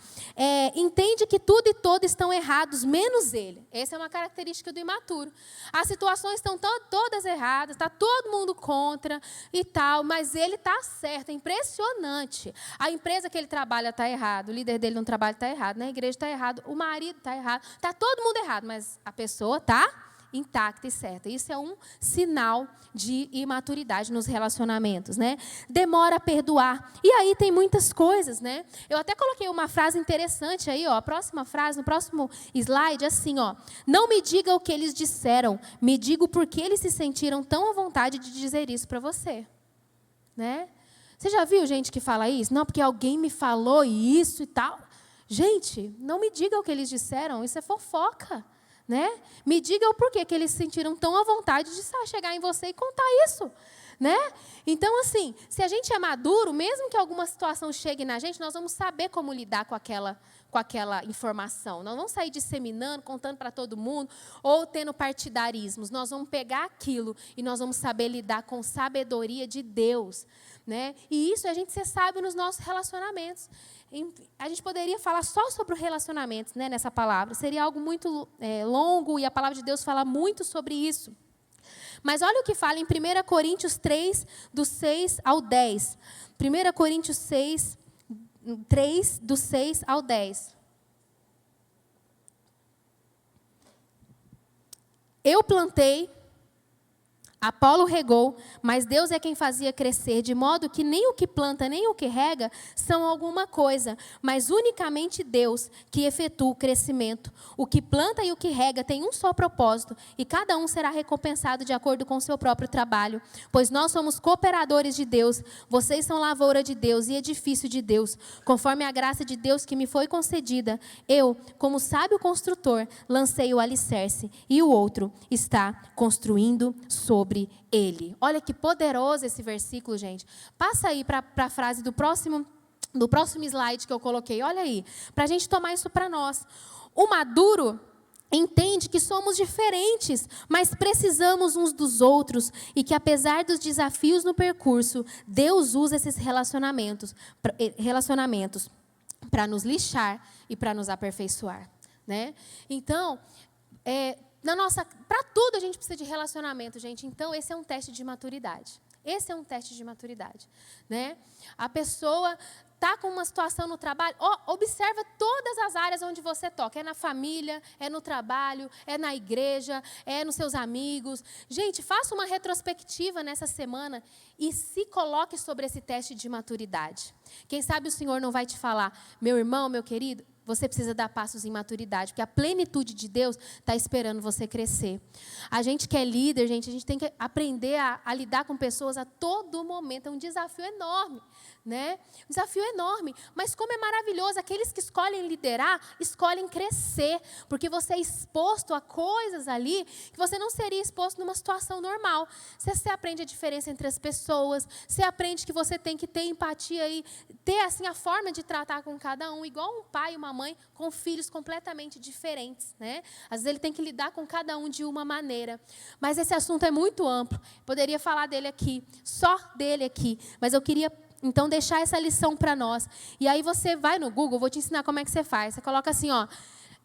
Entende que tudo e todos estão errados, menos ele. Essa é uma característica do imaturo. As situações estão todas erradas, está todo mundo contra e tal, mas ele está certo. É impressionante. A empresa que ele trabalha está errado, o líder dele no trabalho está errado, na igreja está errado, o marido está errado, está todo mundo errado, mas a pessoa está intacta e certa. Isso é um sinal de imaturidade nos relacionamentos, né? Demora a perdoar. E aí tem muitas coisas, né? Eu até coloquei uma frase interessante aí, ó, a próxima frase, no próximo slide, assim, ó. Não me diga o que eles disseram, me diga o porquê eles se sentiram tão à vontade de dizer isso para você, né? Você já viu gente que fala isso? Não, porque alguém me falou isso e tal. Gente, não me diga o que eles disseram, isso é fofoca. Né? Me diga o porquê que eles se sentiram tão à vontade de chegar em você e contar isso. Né? Então, assim, se a gente é maduro, mesmo que alguma situação chegue na gente, nós vamos saber como lidar com aquela informação. Nós não vamos sair disseminando, contando para todo mundo, ou tendo partidarismos. Nós vamos pegar aquilo e nós vamos saber lidar com sabedoria de Deus. Né? E isso a gente ser sábio nos nossos relacionamentos. A gente poderia falar só sobre o relacionamento, né, nessa palavra. Seria algo muito longo e a palavra de Deus fala muito sobre isso. Mas olha o que fala em 1 Coríntios 3, do 6 ao 10. 1 Coríntios 6, 3, do 6 ao 10. Eu plantei, Apolo regou, mas Deus é quem fazia crescer, de modo que nem o que planta, nem o que rega são alguma coisa, mas unicamente Deus que efetua o crescimento. O que planta e o que rega tem um só propósito, e cada um será recompensado de acordo com o seu próprio trabalho. Pois nós somos cooperadores de Deus, vocês são lavoura de Deus e edifício de Deus. Conforme a graça de Deus que me foi concedida, eu, como sábio construtor, lancei o alicerce, e o outro está construindo sobre ele. Olha que poderoso esse versículo, gente. Passa aí para a frase do próximo slide que eu coloquei. Olha aí, para a gente tomar isso para nós. O maduro entende que somos diferentes, mas precisamos uns dos outros e que, apesar dos desafios no percurso, Deus usa esses relacionamentos para nos lixar e para nos aperfeiçoar, né? Então, para tudo a gente precisa de relacionamento, gente. Então, esse é um teste de maturidade. Esse é um teste de maturidade, né? A pessoa está com uma situação no trabalho, observa todas as áreas onde você toca. É na família, é no trabalho, é na igreja, é nos seus amigos. Gente, faça uma retrospectiva nessa semana e se coloque sobre esse teste de maturidade. Quem sabe o Senhor não vai te falar, meu irmão, meu querido, você precisa dar passos em maturidade, porque a plenitude de Deus está esperando você crescer. A gente que é líder, gente, a gente tem que aprender a lidar com pessoas a todo momento. É um desafio enorme, né? Um desafio enorme. Mas como é maravilhoso, aqueles que escolhem liderar, escolhem crescer, porque você é exposto a coisas ali que você não seria exposto numa situação normal. Você aprende a diferença entre as pessoas, você aprende que você tem que ter empatia e ter assim a forma de tratar com cada um, igual um pai e uma mãe com filhos completamente diferentes, né? Às vezes ele tem que lidar com cada um de uma maneira. Mas esse assunto é muito amplo. Poderia falar dele aqui, só dele aqui. Mas eu queria, então, deixar essa lição para nós. E aí você vai no Google, vou te ensinar como é que você faz. Você coloca assim,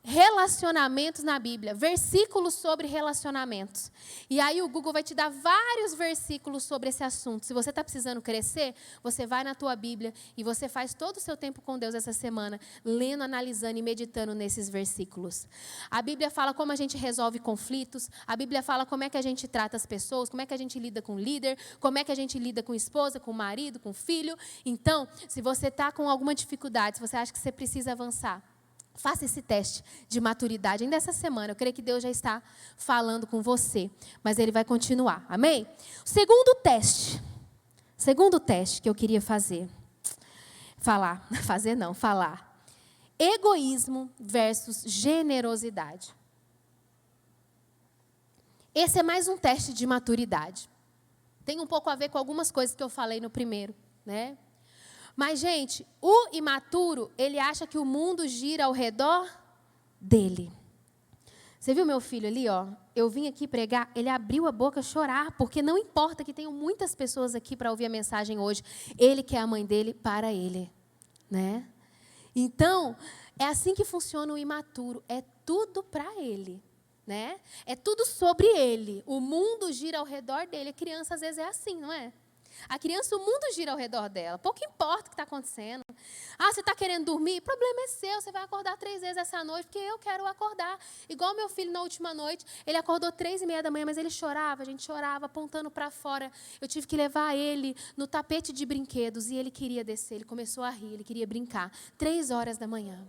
relacionamentos na Bíblia, versículos sobre relacionamentos. E aí o Google vai te dar vários versículos sobre esse assunto. Se você está precisando crescer, você vai na tua Bíblia e você faz todo o seu tempo com Deus essa semana, lendo, analisando e meditando nesses versículos. A Bíblia fala como a gente resolve conflitos, a Bíblia fala como é que a gente trata as pessoas, como é que a gente lida com o líder, como é que a gente lida com a esposa, com o marido, com o filho. Então, se você está com alguma dificuldade, se você acha que você precisa avançar, faça esse teste de maturidade ainda essa semana. Eu creio que Deus já está falando com você, mas Ele vai continuar. Amém? Segundo teste que eu queria falar. Egoísmo versus generosidade. Esse é mais um teste de maturidade. Tem um pouco a ver com algumas coisas que eu falei no primeiro, né? Mas, gente, o imaturo, ele acha que o mundo gira ao redor dele. Você viu meu filho ali, Eu vim aqui pregar, ele abriu a boca a chorar, porque não importa que tenham muitas pessoas aqui para ouvir a mensagem hoje. Ele quer a mãe dele para ele, né? Então, é assim que funciona o imaturo. É tudo para ele, né? É tudo sobre ele. O mundo gira ao redor dele. A criança, às vezes, é assim, não é? A criança, o mundo gira ao redor dela. Pouco importa o que está acontecendo. Você está querendo dormir? O problema é seu. Você vai acordar 3 vezes essa noite, porque eu quero acordar. Igual meu filho na última noite. Ele acordou 3h30 da manhã, mas ele chorava. A gente chorava, apontando para fora. Eu tive que levar ele no tapete de brinquedos. E ele queria descer. Ele começou a rir, ele queria brincar. 3h da manhã.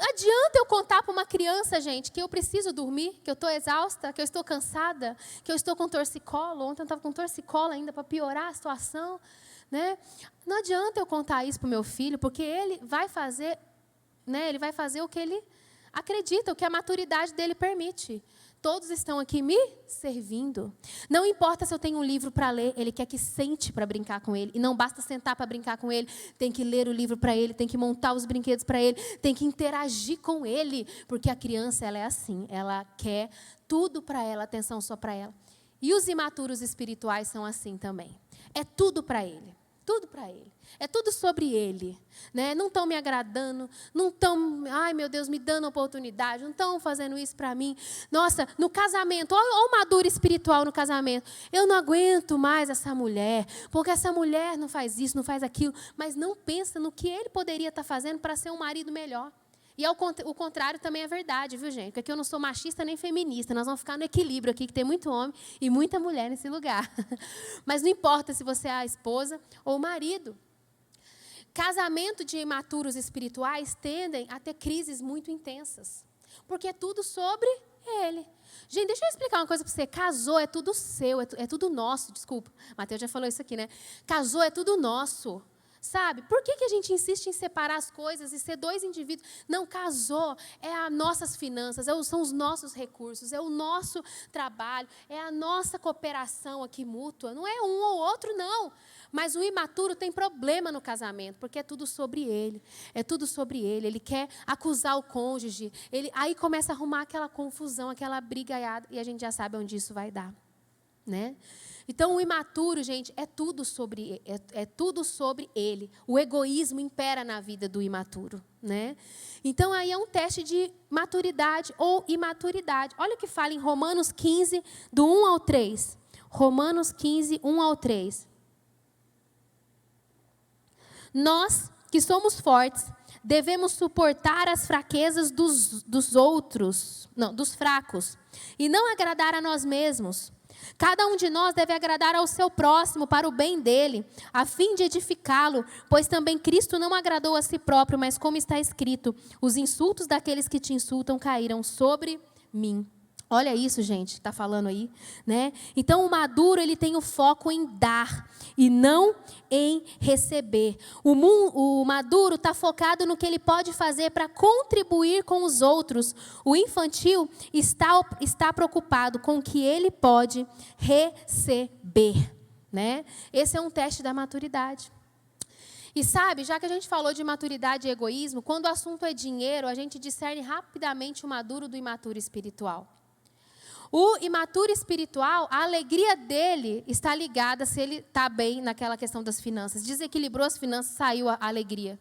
Adianta eu contar para uma criança, gente, que eu preciso dormir, que eu estou exausta, que eu estou cansada, que eu estou com torcicolo. Ontem eu estava com torcicolo ainda para piorar a situação, né? Não adianta eu contar isso para o meu filho, porque ele vai fazer, né? Ele vai fazer o que ele acredita, o que a maturidade dele permite. Todos estão aqui me servindo. Não importa se eu tenho um livro para ler, ele quer que sente para brincar com ele. E não basta sentar para brincar com ele, tem que ler o livro para ele, tem que montar os brinquedos para ele, tem que interagir com ele. Porque a criança, ela é assim, ela quer tudo para ela, atenção só para ela. E os imaturos espirituais são assim também. É tudo para ele. Tudo para ele. É tudo sobre ele, né? Não estão me agradando, não estão, ai meu Deus, me dando oportunidade, não estão fazendo isso para mim. Nossa, no casamento, olha o maduro espiritual no casamento. Eu não aguento mais essa mulher, porque essa mulher não faz isso, não faz aquilo, mas não pensa no que ele poderia estar fazendo para ser um marido melhor. E o contrário também é verdade, viu, gente? Porque aqui eu não sou machista nem feminista. Nós vamos ficar no equilíbrio aqui, que tem muito homem e muita mulher nesse lugar. Mas não importa se você é a esposa ou o marido. Casamento de imaturos espirituais tendem a ter crises muito intensas. Porque é tudo sobre ele. Gente, deixa eu explicar uma coisa para você. Casou é tudo seu, é tudo nosso. Desculpa, Mateus já falou isso aqui, né? Casou é tudo nosso. Sabe? Por que a gente insiste em separar as coisas e ser dois indivíduos? Não, casou é as nossas finanças, são os nossos recursos, é o nosso trabalho, é a nossa cooperação aqui mútua. Não é um ou outro, não. Mas o imaturo tem problema no casamento, porque é tudo sobre ele. É tudo sobre ele. Ele quer acusar o cônjuge. Aí começa a arrumar aquela confusão, aquela brigaiada, e a gente já sabe onde isso vai dar. Né? Então, o imaturo, gente, é tudo sobre ele. O egoísmo impera na vida do imaturo. Né? Então, aí é um teste de maturidade ou imaturidade. Olha o que fala em Romanos 15, do 1 ao 3. Romanos 15, 1 ao 3. Nós, que somos fortes, devemos suportar as fraquezas dos outros, dos fracos, e não agradar a nós mesmos. Cada um de nós deve agradar ao seu próximo para o bem dele, a fim de edificá-lo, pois também Cristo não agradou a si próprio, mas como está escrito, os insultos daqueles que te insultam caíram sobre mim. Olha isso, gente, está falando aí, né? Então, o maduro, ele tem o foco em dar e não em receber. O maduro está focado no que ele pode fazer para contribuir com os outros. O infantil está preocupado com o que ele pode receber, né? Esse é um teste da maturidade. E sabe, já que a gente falou de maturidade e egoísmo, quando o assunto é dinheiro, a gente discerne rapidamente o maduro do imaturo espiritual. O imaturo espiritual, a alegria dele está ligada se ele está bem naquela questão das finanças. Desequilibrou as finanças, saiu a alegria.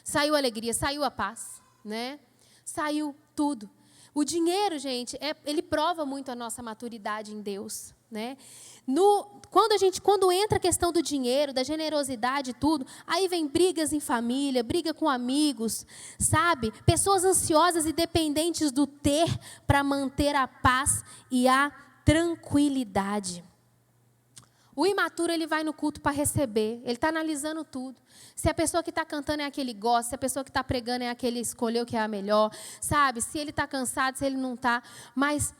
Saiu a alegria, saiu a paz, né? Saiu tudo. O dinheiro, gente, ele prova muito a nossa maturidade em Deus, né? Quando entra a questão do dinheiro, da generosidade e tudo, aí vem brigas em família, briga com amigos, sabe? Pessoas ansiosas e dependentes do ter para manter a paz e a tranquilidade. O imaturo, ele vai no culto para receber, ele está analisando tudo. Se a pessoa que está cantando é a que ele gosta, se a pessoa que está pregando é a que ele escolheu que é a melhor, sabe? Se ele está cansado, se ele não está. Mas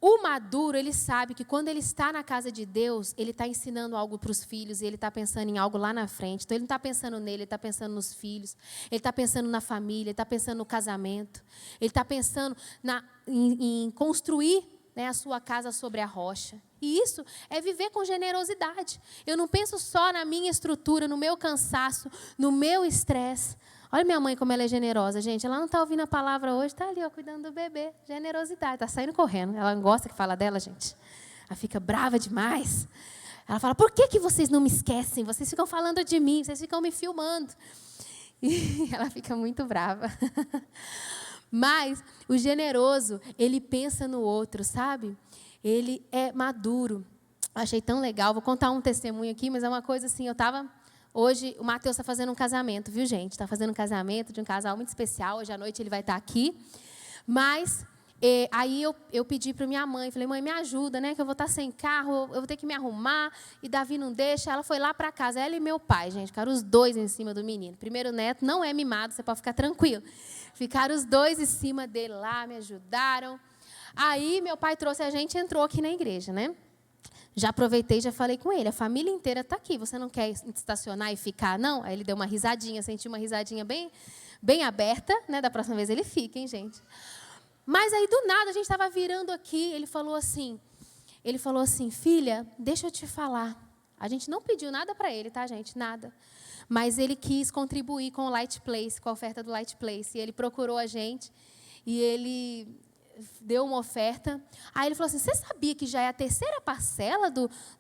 o maduro, ele sabe que quando ele está na casa de Deus, ele está ensinando algo para os filhos e ele está pensando em algo lá na frente. Então, ele não está pensando nele, ele está pensando nos filhos, ele está pensando na família, ele está pensando no casamento, ele está pensando em construir, né, a sua casa sobre a rocha. E isso é viver com generosidade. Eu não penso só na minha estrutura, no meu cansaço, no meu estresse. Olha minha mãe como ela é generosa, gente. Ela não está ouvindo a palavra hoje, está ali, ó, cuidando do bebê. Generosidade, está saindo correndo. Ela não gosta que fala dela, gente. Ela fica brava demais. Ela fala, por que vocês não me esquecem? Vocês ficam falando de mim, vocês ficam me filmando. E ela fica muito brava. Mas o generoso, ele pensa no outro, sabe? Ele é maduro. Achei tão legal. Vou contar um testemunho aqui, mas é uma coisa assim, hoje, o Mateus está fazendo um casamento, viu, gente? Está fazendo um casamento de um casal muito especial. Hoje à noite ele vai estar aqui. Mas, aí eu pedi para minha mãe, falei, mãe, me ajuda, né? Que eu vou estar sem carro, eu vou ter que me arrumar. E Davi não deixa. Ela foi lá para casa, ela e meu pai, gente. Ficaram os dois em cima do menino. Primeiro neto não é mimado, você pode ficar tranquilo. Ficaram os dois em cima dele lá, me ajudaram. Aí, meu pai trouxe a gente e entrou aqui na igreja, né? Já aproveitei e já falei com ele, a família inteira está aqui, você não quer estacionar e ficar, não? Aí ele deu uma risadinha, senti uma risadinha bem, bem aberta, né? Da próxima vez ele fica, hein, gente? Mas aí, do nada, a gente estava virando aqui, ele falou assim, filha, deixa eu te falar. A gente não pediu nada para ele, tá, gente? Nada. Mas ele quis contribuir com o Light Place, com a oferta do Light Place. E ele procurou a gente e ele deu uma oferta. Aí ele falou assim, você sabia que já é a terceira parcela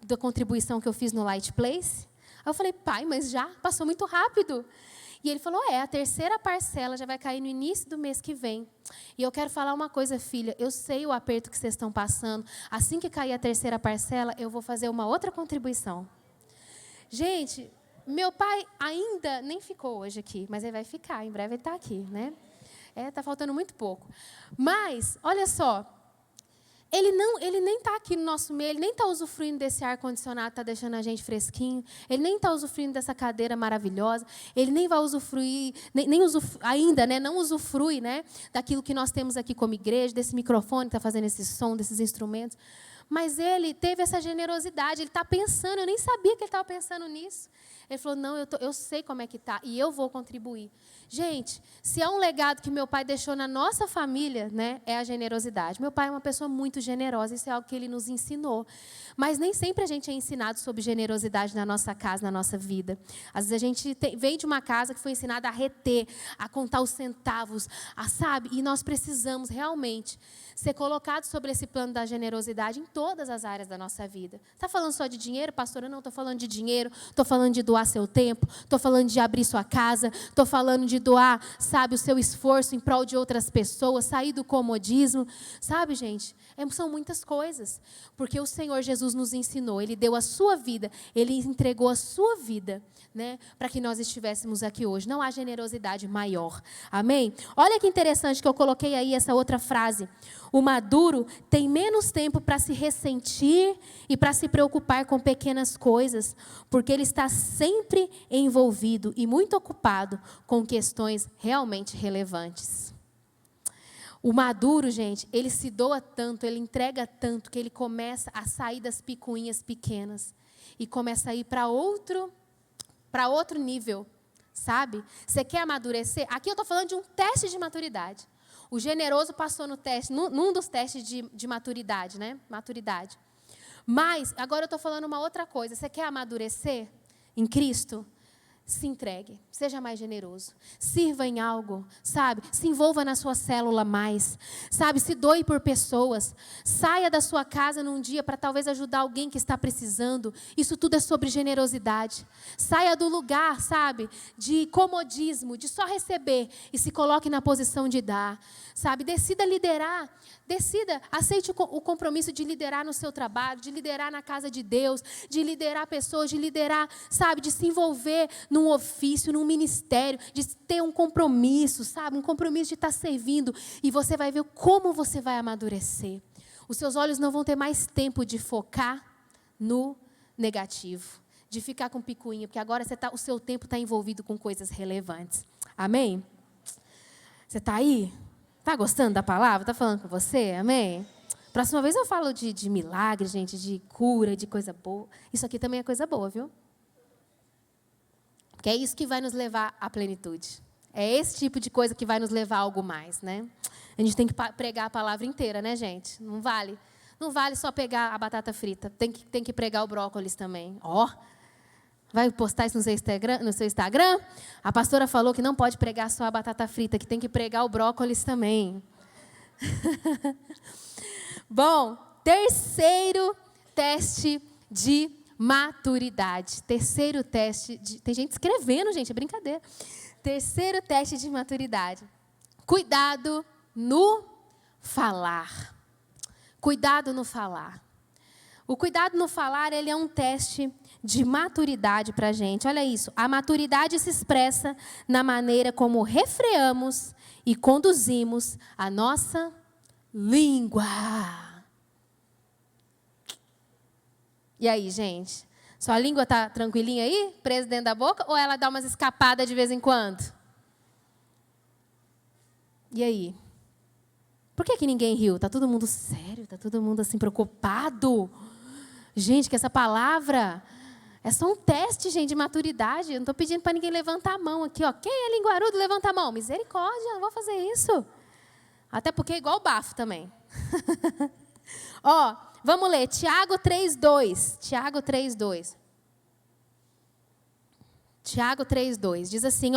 da contribuição que eu fiz no Light Place? Aí eu falei, pai, mas já passou muito rápido. E ele falou, a terceira parcela já vai cair no início do mês que vem. E eu quero falar uma coisa, filha, eu sei o aperto que vocês estão passando. Assim que cair a terceira parcela, eu vou fazer uma outra contribuição. Gente, meu pai ainda nem ficou hoje aqui, mas ele vai ficar, em breve ele está aqui, né? Está faltando muito pouco. Mas, olha só, ele nem está aqui no nosso meio, ele nem está usufruindo desse ar-condicionado, está deixando a gente fresquinho, ele nem está usufruindo dessa cadeira maravilhosa, ele nem vai usufruir, ainda, né, não usufrui, né, daquilo que nós temos aqui como igreja, desse microfone que está fazendo esse som, desses instrumentos. Mas ele teve essa generosidade, ele está pensando, eu nem sabia que ele estava pensando nisso. Ele falou, não, eu sei como é que está e eu vou contribuir. Gente, se há um legado que meu pai deixou na nossa família, né, é a generosidade. Meu pai é uma pessoa muito generosa, isso é algo que ele nos ensinou. Mas nem sempre a gente é ensinado sobre generosidade na nossa casa, na nossa vida. Às vezes a gente vem de uma casa que foi ensinada a reter, a contar os centavos, sabe? E nós precisamos realmente ser colocados sobre esse plano da generosidade em todas as áreas da nossa vida. Está falando só de dinheiro, pastora? Não, estou falando de dinheiro, estou falando de doar seu tempo, estou falando de abrir sua casa, estou falando de doar, sabe, o seu esforço em prol de outras pessoas, sair do comodismo. Sabe, gente, são muitas coisas. Porque o Senhor Jesus nos ensinou, Ele deu a sua vida, Ele entregou a sua vida, né, para que nós estivéssemos aqui hoje. Não há generosidade maior. Amém? Olha que interessante que eu coloquei aí essa outra frase. O maduro tem menos tempo para se ressentir e para se preocupar com pequenas coisas, porque ele está sempre envolvido e muito ocupado com questões realmente relevantes. O maduro, gente, ele se doa tanto, ele entrega tanto, que ele começa a sair das picuinhas pequenas e começa a ir para outro nível, sabe? Você quer amadurecer? Aqui eu estou falando de um teste de maturidade. O generoso passou no teste, num dos testes de maturidade, né? Maturidade. Mas, agora eu estou falando uma outra coisa. Você quer amadurecer em Cristo? Se entregue, seja mais generoso, sirva em algo, sabe? Se envolva na sua célula mais, sabe? Se doe por pessoas, saia da sua casa num dia para talvez ajudar alguém que está precisando. Isso tudo é sobre generosidade. Saia do lugar, sabe? De comodismo, de só receber e se coloque na posição de dar, sabe? Decida liderar, aceite o compromisso de liderar no seu trabalho, de liderar na casa de Deus, de liderar pessoas, de liderar, sabe? De se envolver num ofício, num ministério, de ter um compromisso, sabe? Um compromisso de estar servindo. E você vai ver como você vai amadurecer. Os seus olhos não vão ter mais tempo de focar no negativo, de ficar com picuinha, porque agora o seu tempo está envolvido com coisas relevantes. Amém? Você está aí? Está gostando da palavra? Está falando com você? Amém? Próxima vez eu falo de milagre, gente, de cura, de coisa boa. Isso aqui também é coisa boa, viu? Que é isso que vai nos levar à plenitude. É esse tipo de coisa que vai nos levar a algo mais, né? A gente tem que pregar a palavra inteira, né, gente? Não vale só pegar a batata frita. Tem que pregar o brócolis também. Vai postar isso no seu Instagram? A pastora falou que não pode pregar só a batata frita, que tem que pregar o brócolis também. Bom, terceiro teste de maturidade. Terceiro teste tem gente escrevendo, gente, é brincadeira. Terceiro teste de maturidade. Cuidado no falar. Cuidado no falar. O cuidado no falar, ele é um teste de maturidade para a gente. Olha isso. A maturidade se expressa na maneira como refreamos e conduzimos a nossa língua. E aí, gente? Sua língua está tranquilinha aí? Presa dentro da boca? Ou ela dá umas escapadas de vez em quando? E aí? Por que ninguém riu? Está todo mundo sério? Está todo mundo assim preocupado? Gente, que essa palavra é só um teste, gente, de maturidade. Eu não estou pedindo para ninguém levantar a mão aqui. Quem é linguarudo, levanta a mão. Misericórdia, não vou fazer isso. Até porque é igual o bafo também. Vamos ler. Tiago 3:2. Tiago 3:2. Tiago 3:2. Diz assim,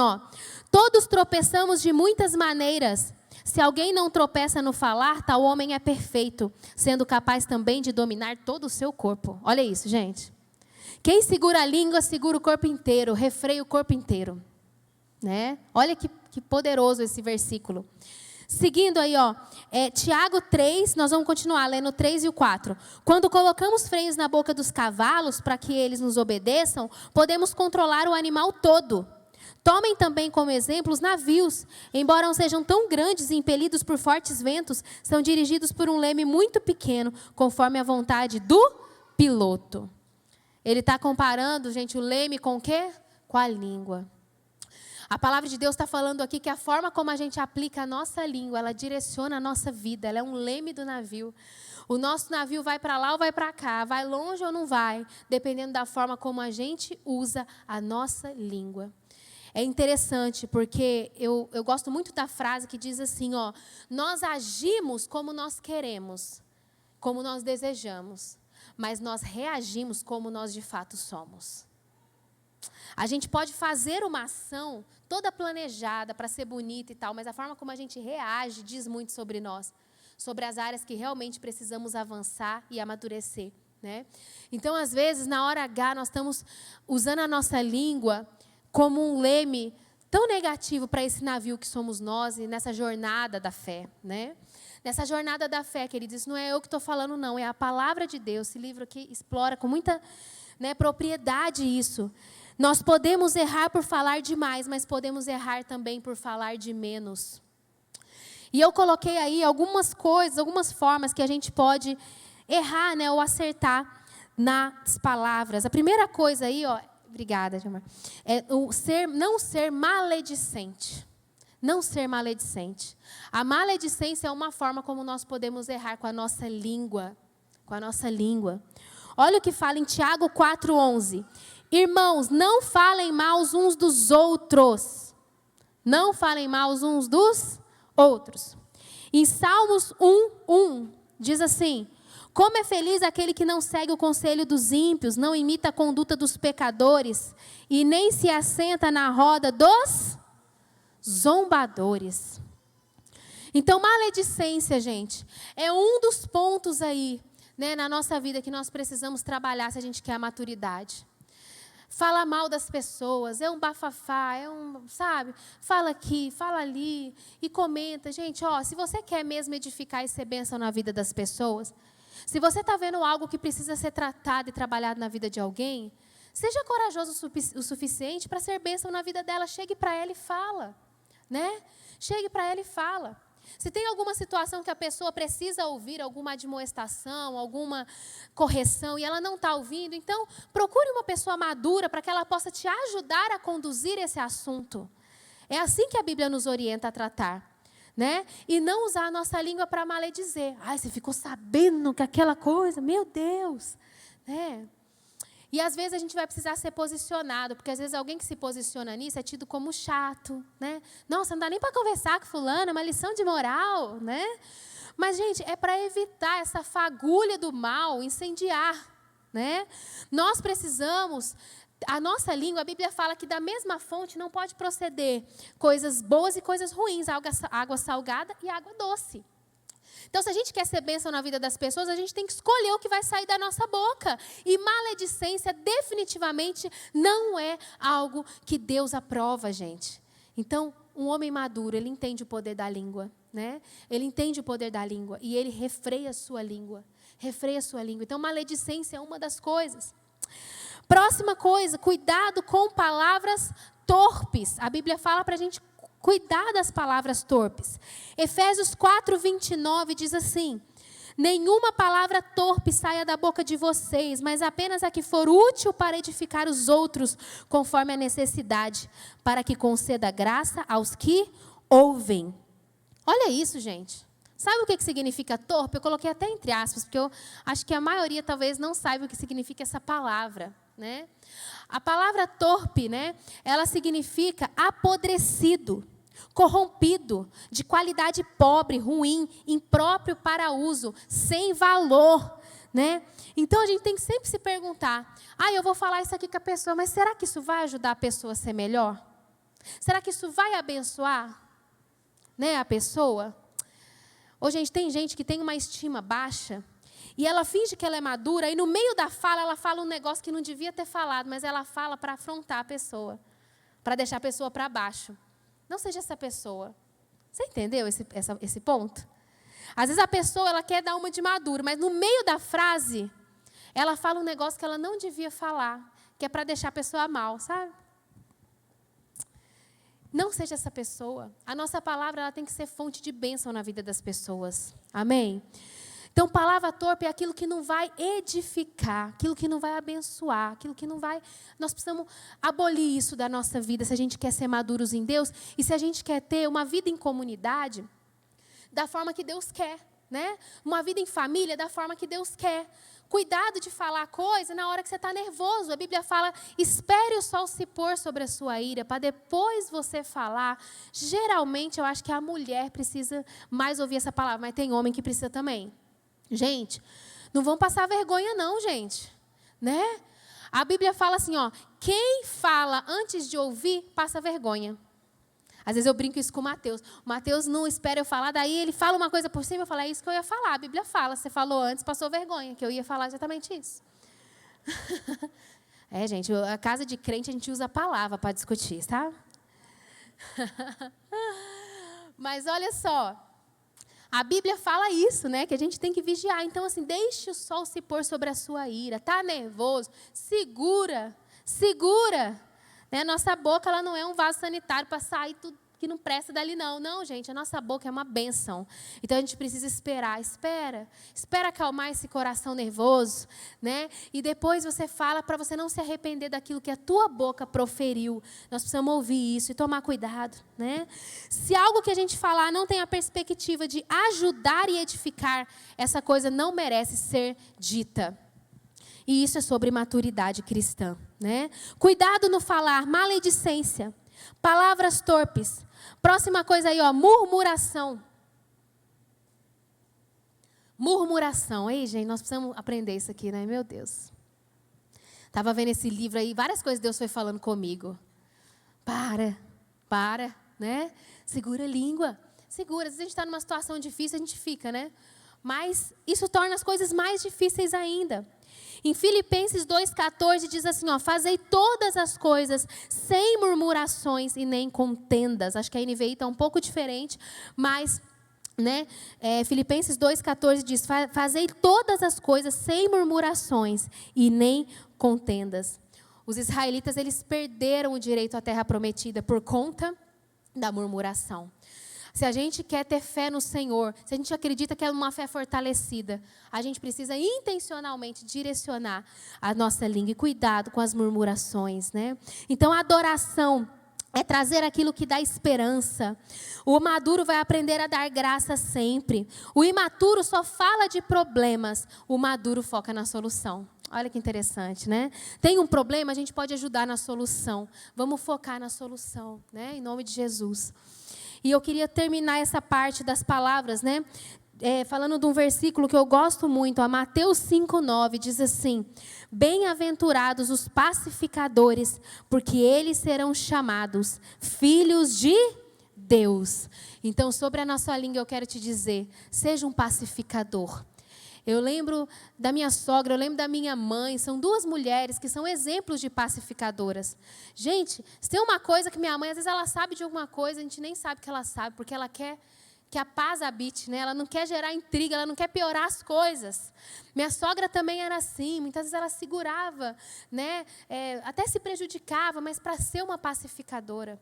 todos tropeçamos de muitas maneiras. Se alguém não tropeça no falar, tal homem é perfeito, sendo capaz também de dominar todo o seu corpo. Olha isso, gente. Quem segura a língua, segura o corpo inteiro, refreia o corpo inteiro. Né? Olha que poderoso esse versículo. Seguindo aí, Tiago 3, nós vamos continuar lendo o 3 e o 4. Quando colocamos freios na boca dos cavalos para que eles nos obedeçam, podemos controlar o animal todo. Tomem também como exemplo os navios. Embora não sejam tão grandes e impelidos por fortes ventos, são dirigidos por um leme muito pequeno, conforme a vontade do piloto. Ele está comparando, gente, o leme com o quê? Com a língua. A palavra de Deus está falando aqui que a forma como a gente aplica a nossa língua, ela direciona a nossa vida, ela é um leme do navio. O nosso navio vai para lá ou vai para cá, vai longe ou não vai, dependendo da forma como a gente usa a nossa língua. É interessante, porque eu gosto muito da frase que diz assim, ó, nós agimos como nós queremos, como nós desejamos, mas nós reagimos como nós de fato somos. A gente pode fazer uma ação toda planejada para ser bonita e tal, mas a forma como a gente reage diz muito sobre nós, sobre as áreas que realmente precisamos avançar e amadurecer, né? Então, às vezes, na hora H, nós estamos usando a nossa língua como um leme tão negativo para esse navio que somos nós e nessa jornada da fé, né? Nessa jornada da fé, queridos, isso não é eu que estou falando, não, é a palavra de Deus. Esse livro aqui explora com muita, né, propriedade isso. Nós podemos errar por falar demais, mas podemos errar também por falar de menos. E eu coloquei aí algumas coisas, algumas formas que a gente pode errar, né, ou acertar nas palavras. A primeira coisa aí, ó, obrigada, Gilmar, é não ser maledicente. Não ser maledicente. A maledicência é uma forma como nós podemos errar com a nossa língua. Com a nossa língua. Olha o que fala em Tiago 4:11. Irmãos, não falem mal uns dos outros. Não falem mal uns dos outros. Em Salmos 1:1, diz assim: como é feliz aquele que não segue o conselho dos ímpios, não imita a conduta dos pecadores e nem se assenta na roda dos zombadores. Então, maledicência, gente, é um dos pontos aí, né, na nossa vida que nós precisamos trabalhar se a gente quer a maturidade. Fala mal das pessoas, é um bafafá, sabe? Fala aqui, fala ali e comenta. Gente, ó, se você quer mesmo edificar e ser bênção na vida das pessoas, se você está vendo algo que precisa ser tratado e trabalhado na vida de alguém, seja corajoso o suficiente para ser bênção na vida dela. Chegue para ela e fala, né? Chegue para ela e fala. Se tem alguma situação que a pessoa precisa ouvir, alguma admoestação, alguma correção, e ela não está ouvindo, então procure uma pessoa madura para que ela possa te ajudar a conduzir esse assunto. É assim que a Bíblia nos orienta a tratar, né? E não usar a nossa língua para maledizer. Ai, você ficou sabendo que aquela coisa, meu Deus, né? E às vezes a gente vai precisar ser posicionado, porque às vezes alguém que se posiciona nisso é tido como chato, né? Nossa, não dá nem para conversar com fulano, é uma lição de moral, né? Mas, gente, é para evitar essa fagulha do mal incendiar, né? Nós precisamos, a nossa língua, a Bíblia fala que da mesma fonte não pode proceder coisas boas e coisas ruins, água salgada e água doce. Então, se a gente quer ser bênção na vida das pessoas, a gente tem que escolher o que vai sair da nossa boca. E maledicência definitivamente não é algo que Deus aprova, gente. Então, um homem maduro, ele entende o poder da língua, né? Ele entende o poder da língua e ele refreia a sua língua. Refreia a sua língua. Então, maledicência é uma das coisas. Próxima coisa, cuidado com palavras torpes. A Bíblia fala para a gente cuidar das palavras torpes. Efésios 4:29 diz assim: nenhuma palavra torpe saia da boca de vocês, mas apenas a que for útil para edificar os outros, conforme a necessidade, para que conceda graça aos que ouvem. Olha isso, gente. Sabe o que significa torpe? Eu coloquei até entre aspas, porque eu acho que a maioria talvez não saiba o que significa essa palavra, né? A palavra torpe, né, ela significa apodrecido, corrompido, de qualidade pobre, ruim, impróprio para uso, sem valor, né? Então a gente tem que sempre se perguntar: eu vou falar isso aqui com a pessoa, mas será que isso vai ajudar a pessoa a ser melhor? Será que isso vai abençoar, né, a pessoa? Ou, gente, tem gente que tem uma estima baixa e ela finge que ela é madura e no meio da fala ela fala um negócio que não devia ter falado, mas ela fala para afrontar a pessoa, para deixar a pessoa para baixo. Não seja essa pessoa. Você entendeu esse ponto? Às vezes a pessoa ela quer dar uma de madura, mas no meio da frase ela fala um negócio que ela não devia falar, que é para deixar a pessoa mal, sabe? Não seja essa pessoa. A nossa palavra ela tem que ser fonte de bênção na vida das pessoas. Amém? Então, palavra torpe é aquilo que não vai edificar, aquilo que não vai abençoar, aquilo que não vai... Nós precisamos abolir isso da nossa vida se a gente quer ser maduros em Deus e se a gente quer ter uma vida em comunidade da forma que Deus quer, né? Uma vida em família da forma que Deus quer. Cuidado de falar coisa na hora que você está nervoso. A Bíblia fala, espere o sol se pôr sobre a sua ira, para depois você falar. Geralmente, eu acho que a mulher precisa mais ouvir essa palavra, mas tem homem que precisa também. Gente, não vão passar vergonha não, gente. Né? A Bíblia fala assim, ó, quem fala antes de ouvir, passa vergonha. Às vezes eu brinco isso com o Mateus. O Mateus não espera eu falar, daí ele fala uma coisa por cima, eu falo, é isso que eu ia falar. A Bíblia fala, você falou antes, passou vergonha, que eu ia falar exatamente isso. Gente, a casa de crente a gente usa a palavra para discutir, tá? Mas olha só, a Bíblia fala isso, né? Que a gente tem que vigiar. Então, assim, deixe o sol se pôr sobre a sua ira. Tá nervoso? Segura. Né? Nossa boca ela não é um vaso sanitário para sair tudo que não presta dali, não. Não, gente, a nossa boca é uma bênção. Então, a gente precisa esperar. Espera acalmar esse coração nervoso, né? E depois você fala para você não se arrepender daquilo que a tua boca proferiu. Nós precisamos ouvir isso e tomar cuidado, né? Se algo que a gente falar não tem a perspectiva de ajudar e edificar, essa coisa não merece ser dita. E isso é sobre maturidade cristã, né? Cuidado no falar, maledicência, palavras torpes. Próxima coisa aí, ó, murmuração. Murmuração. Ei, gente, nós precisamos aprender isso aqui, né? Meu Deus. Estava vendo esse livro aí, várias coisas Deus foi falando comigo. Para, né? Segura a língua. Segura. Às vezes a gente está numa situação difícil, a gente fica, né? Mas isso torna as coisas mais difíceis ainda. Em Filipenses 2,14 diz assim, ó, fazei todas as coisas sem murmurações e nem contendas. Acho que a NVI está um pouco diferente, mas, né, Filipenses 2,14 diz, fazei todas as coisas sem murmurações e nem contendas. Os israelitas, eles perderam o direito à terra prometida por conta da murmuração. Se a gente quer ter fé no Senhor, se a gente acredita que é uma fé fortalecida, a gente precisa intencionalmente direcionar a nossa língua e cuidado com as murmurações, né? Então, a adoração é trazer aquilo que dá esperança. O maduro vai aprender a dar graça sempre. O imaturo só fala de problemas, o maduro foca na solução. Olha que interessante, né? Tem um problema, a gente pode ajudar na solução. Vamos focar na solução, né? Em nome de Jesus. E eu queria terminar essa parte das palavras, né? Falando de um versículo que eu gosto muito, a Mateus 5,9, diz assim, bem-aventurados os pacificadores, porque eles serão chamados filhos de Deus. Então, sobre a nossa língua, eu quero te dizer, seja um pacificador. Eu lembro da minha sogra, eu lembro da minha mãe, são duas mulheres que são exemplos de pacificadoras. Gente, se tem uma coisa que minha mãe, às vezes ela sabe de alguma coisa, a gente nem sabe que ela sabe, porque ela quer que a paz habite, né? Ela não quer gerar intriga, ela não quer piorar as coisas. Minha sogra também era assim, muitas vezes ela segurava, né? Até se prejudicava, mas para ser uma pacificadora.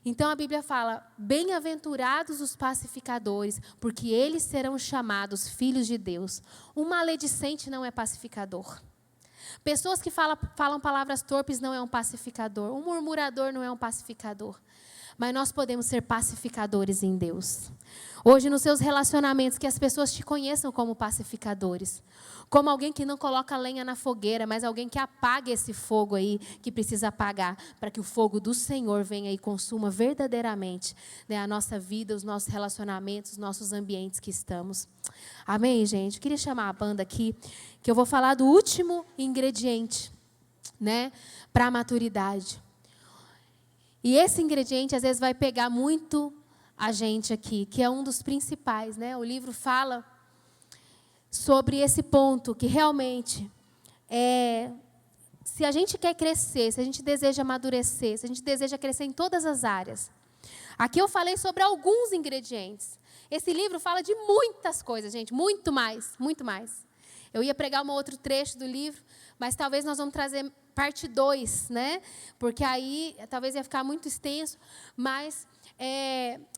Então a Bíblia fala, bem-aventurados os pacificadores, porque eles serão chamados filhos de Deus. Um maledicente não é pacificador. Pessoas que falam palavras torpes não é um pacificador. Um murmurador não é um pacificador. Mas nós podemos ser pacificadores em Deus. Hoje, nos seus relacionamentos, que as pessoas te conheçam como pacificadores. Como alguém que não coloca lenha na fogueira, mas alguém que apaga esse fogo aí, que precisa apagar, para que o fogo do Senhor venha e consuma verdadeiramente, né, a nossa vida, os nossos relacionamentos, os nossos ambientes que estamos. Amém, gente? Eu queria chamar a banda aqui, que eu vou falar do último ingrediente, né, para a maturidade. E esse ingrediente, às vezes, vai pegar muito a gente aqui, que é um dos principais, né? O livro fala sobre esse ponto, que realmente, se a gente quer crescer, se a gente deseja amadurecer, se a gente deseja crescer em todas as áreas. Aqui eu falei sobre alguns ingredientes. Esse livro fala de muitas coisas, gente, muito mais, muito mais. Eu ia pregar um outro trecho do livro, mas talvez nós vamos trazer parte 2, né? Porque aí talvez ia ficar muito extenso, mas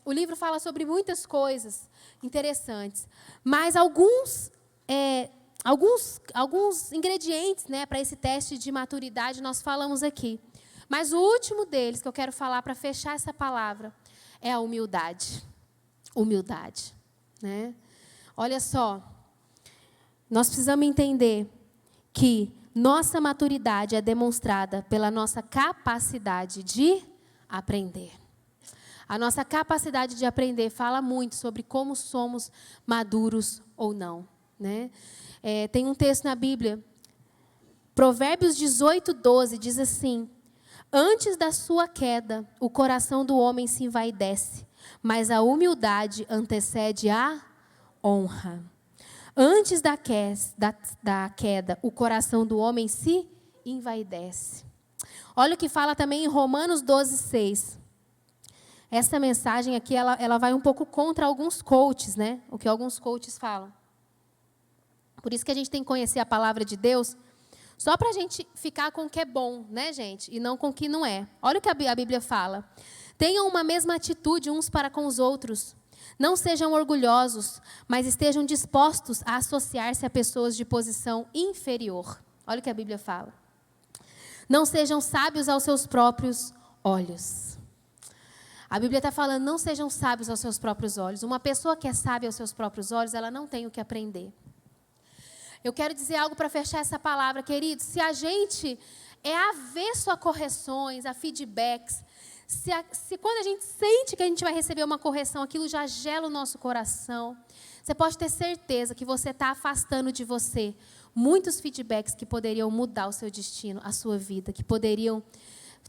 o livro fala sobre muitas coisas interessantes. Mas alguns ingredientes, né, para esse teste de maturidade nós falamos aqui. Mas o último deles que eu quero falar para fechar essa palavra é a humildade. Humildade, né? Olha só, nós precisamos entender que nossa maturidade é demonstrada pela nossa capacidade de aprender. A nossa capacidade de aprender fala muito sobre como somos maduros ou não, né? Tem um texto na Bíblia, Provérbios 18:12, diz assim: antes da sua queda, o coração do homem se envaidece, mas a humildade antecede a honra. Antes da queda, o coração do homem se envaidece. Olha o que fala também em Romanos 12:6. Essa mensagem aqui, ela vai um pouco contra alguns coaches, né? O que alguns coaches falam. Por isso que a gente tem que conhecer a palavra de Deus, só para a gente ficar com o que é bom, né, gente? E não com o que não é. Olha o que a Bíblia fala. Tenham uma mesma atitude uns para com os outros. Não sejam orgulhosos, mas estejam dispostos a associar-se a pessoas de posição inferior. Olha o que a Bíblia fala. Não sejam sábios aos seus próprios olhos. A Bíblia está falando, não sejam sábios aos seus próprios olhos. Uma pessoa que é sábia aos seus próprios olhos, ela não tem o que aprender. Eu quero dizer algo para fechar essa palavra, queridos. Se a gente é avesso a correções, a feedbacks, se quando a gente sente que a gente vai receber uma correção, aquilo já gela o nosso coração, você pode ter certeza que você está afastando de você muitos feedbacks que poderiam mudar o seu destino, a sua vida, que poderiam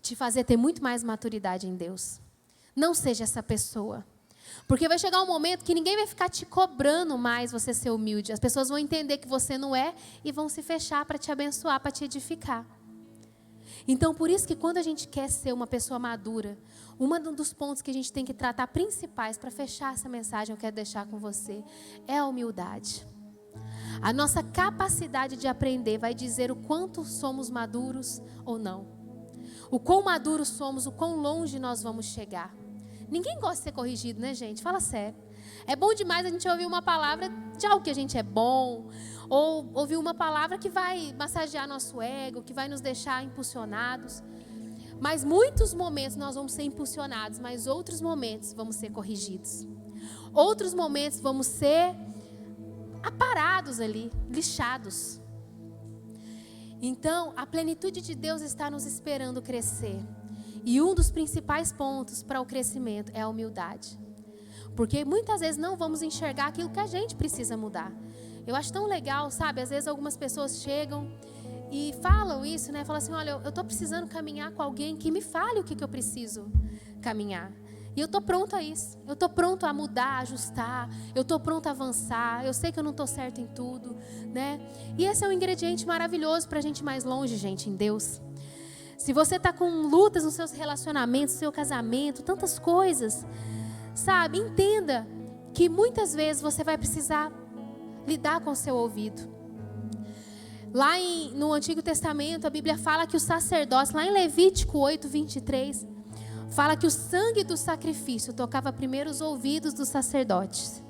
te fazer ter muito mais maturidade em Deus. Não seja essa pessoa. Porque vai chegar um momento que ninguém vai ficar te cobrando mais você ser humilde. As pessoas vão entender que você não é e vão se fechar para te abençoar, para te edificar. Então, por isso que quando a gente quer ser uma pessoa madura, um dos pontos que a gente tem que tratar principais para fechar essa mensagem, eu quero deixar com você, é a humildade. A nossa capacidade de aprender vai dizer o quanto somos maduros ou não. O quão maduros somos, o quão longe nós vamos chegar. Ninguém gosta de ser corrigido, né, gente? Fala sério. É bom demais a gente ouvir uma palavra de algo que a gente é bom, ou ouvir uma palavra que vai massagear nosso ego, que vai nos deixar impulsionados. Mas muitos momentos nós vamos ser impulsionados, mas outros momentos vamos ser corrigidos. Outros momentos vamos ser aparados ali, lixados. Então, a plenitude de Deus está nos esperando crescer. E um dos principais pontos para o crescimento é a humildade. Porque muitas vezes não vamos enxergar aquilo que a gente precisa mudar. Eu acho tão legal, sabe? Às vezes algumas pessoas chegam e falam isso, né? Falam assim, olha, eu estou precisando caminhar com alguém que me fale o que eu preciso caminhar. E eu estou pronto a isso. Eu estou pronto a mudar, a ajustar. Eu estou pronto a avançar. Eu sei que eu não estou certo em tudo, né? E esse é um ingrediente maravilhoso para a gente ir mais longe, gente, em Deus. Se você está com lutas nos seus relacionamentos, no seu casamento, tantas coisas, sabe, entenda que muitas vezes você vai precisar lidar com o seu ouvido. Lá no Antigo Testamento, a Bíblia fala que os sacerdotes, lá em Levítico 8:23, fala que o sangue do sacrifício tocava primeiro os ouvidos dos sacerdotes,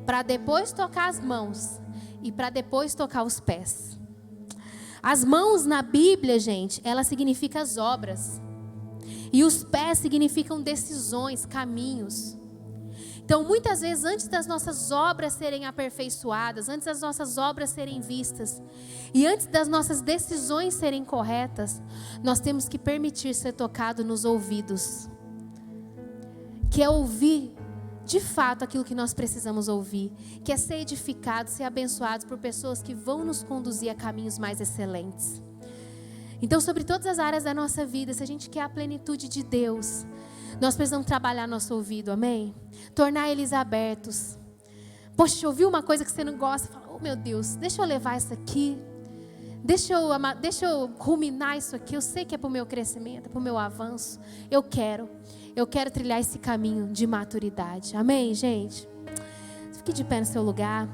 para depois tocar as mãos e para depois tocar os pés. As mãos na Bíblia, gente, ela significa as obras. E os pés significam decisões, caminhos. Então, muitas vezes, antes das nossas obras serem aperfeiçoadas, antes das nossas obras serem vistas, e antes das nossas decisões serem corretas, nós temos que permitir ser tocado nos ouvidos. Que é ouvir, de fato, aquilo que nós precisamos ouvir. Que é ser edificados, ser abençoados por pessoas que vão nos conduzir a caminhos mais excelentes. Então, sobre todas as áreas da nossa vida, se a gente quer a plenitude de Deus, nós precisamos trabalhar nosso ouvido, amém? Tornar eles abertos. Poxa, ouviu uma coisa que você não gosta, fala, oh meu Deus, deixa eu levar isso aqui. Deixa eu ruminar isso aqui. Eu sei que é para o meu crescimento, é para o meu avanço. Eu quero trilhar esse caminho de maturidade. Amém, gente? Fique de pé no seu lugar.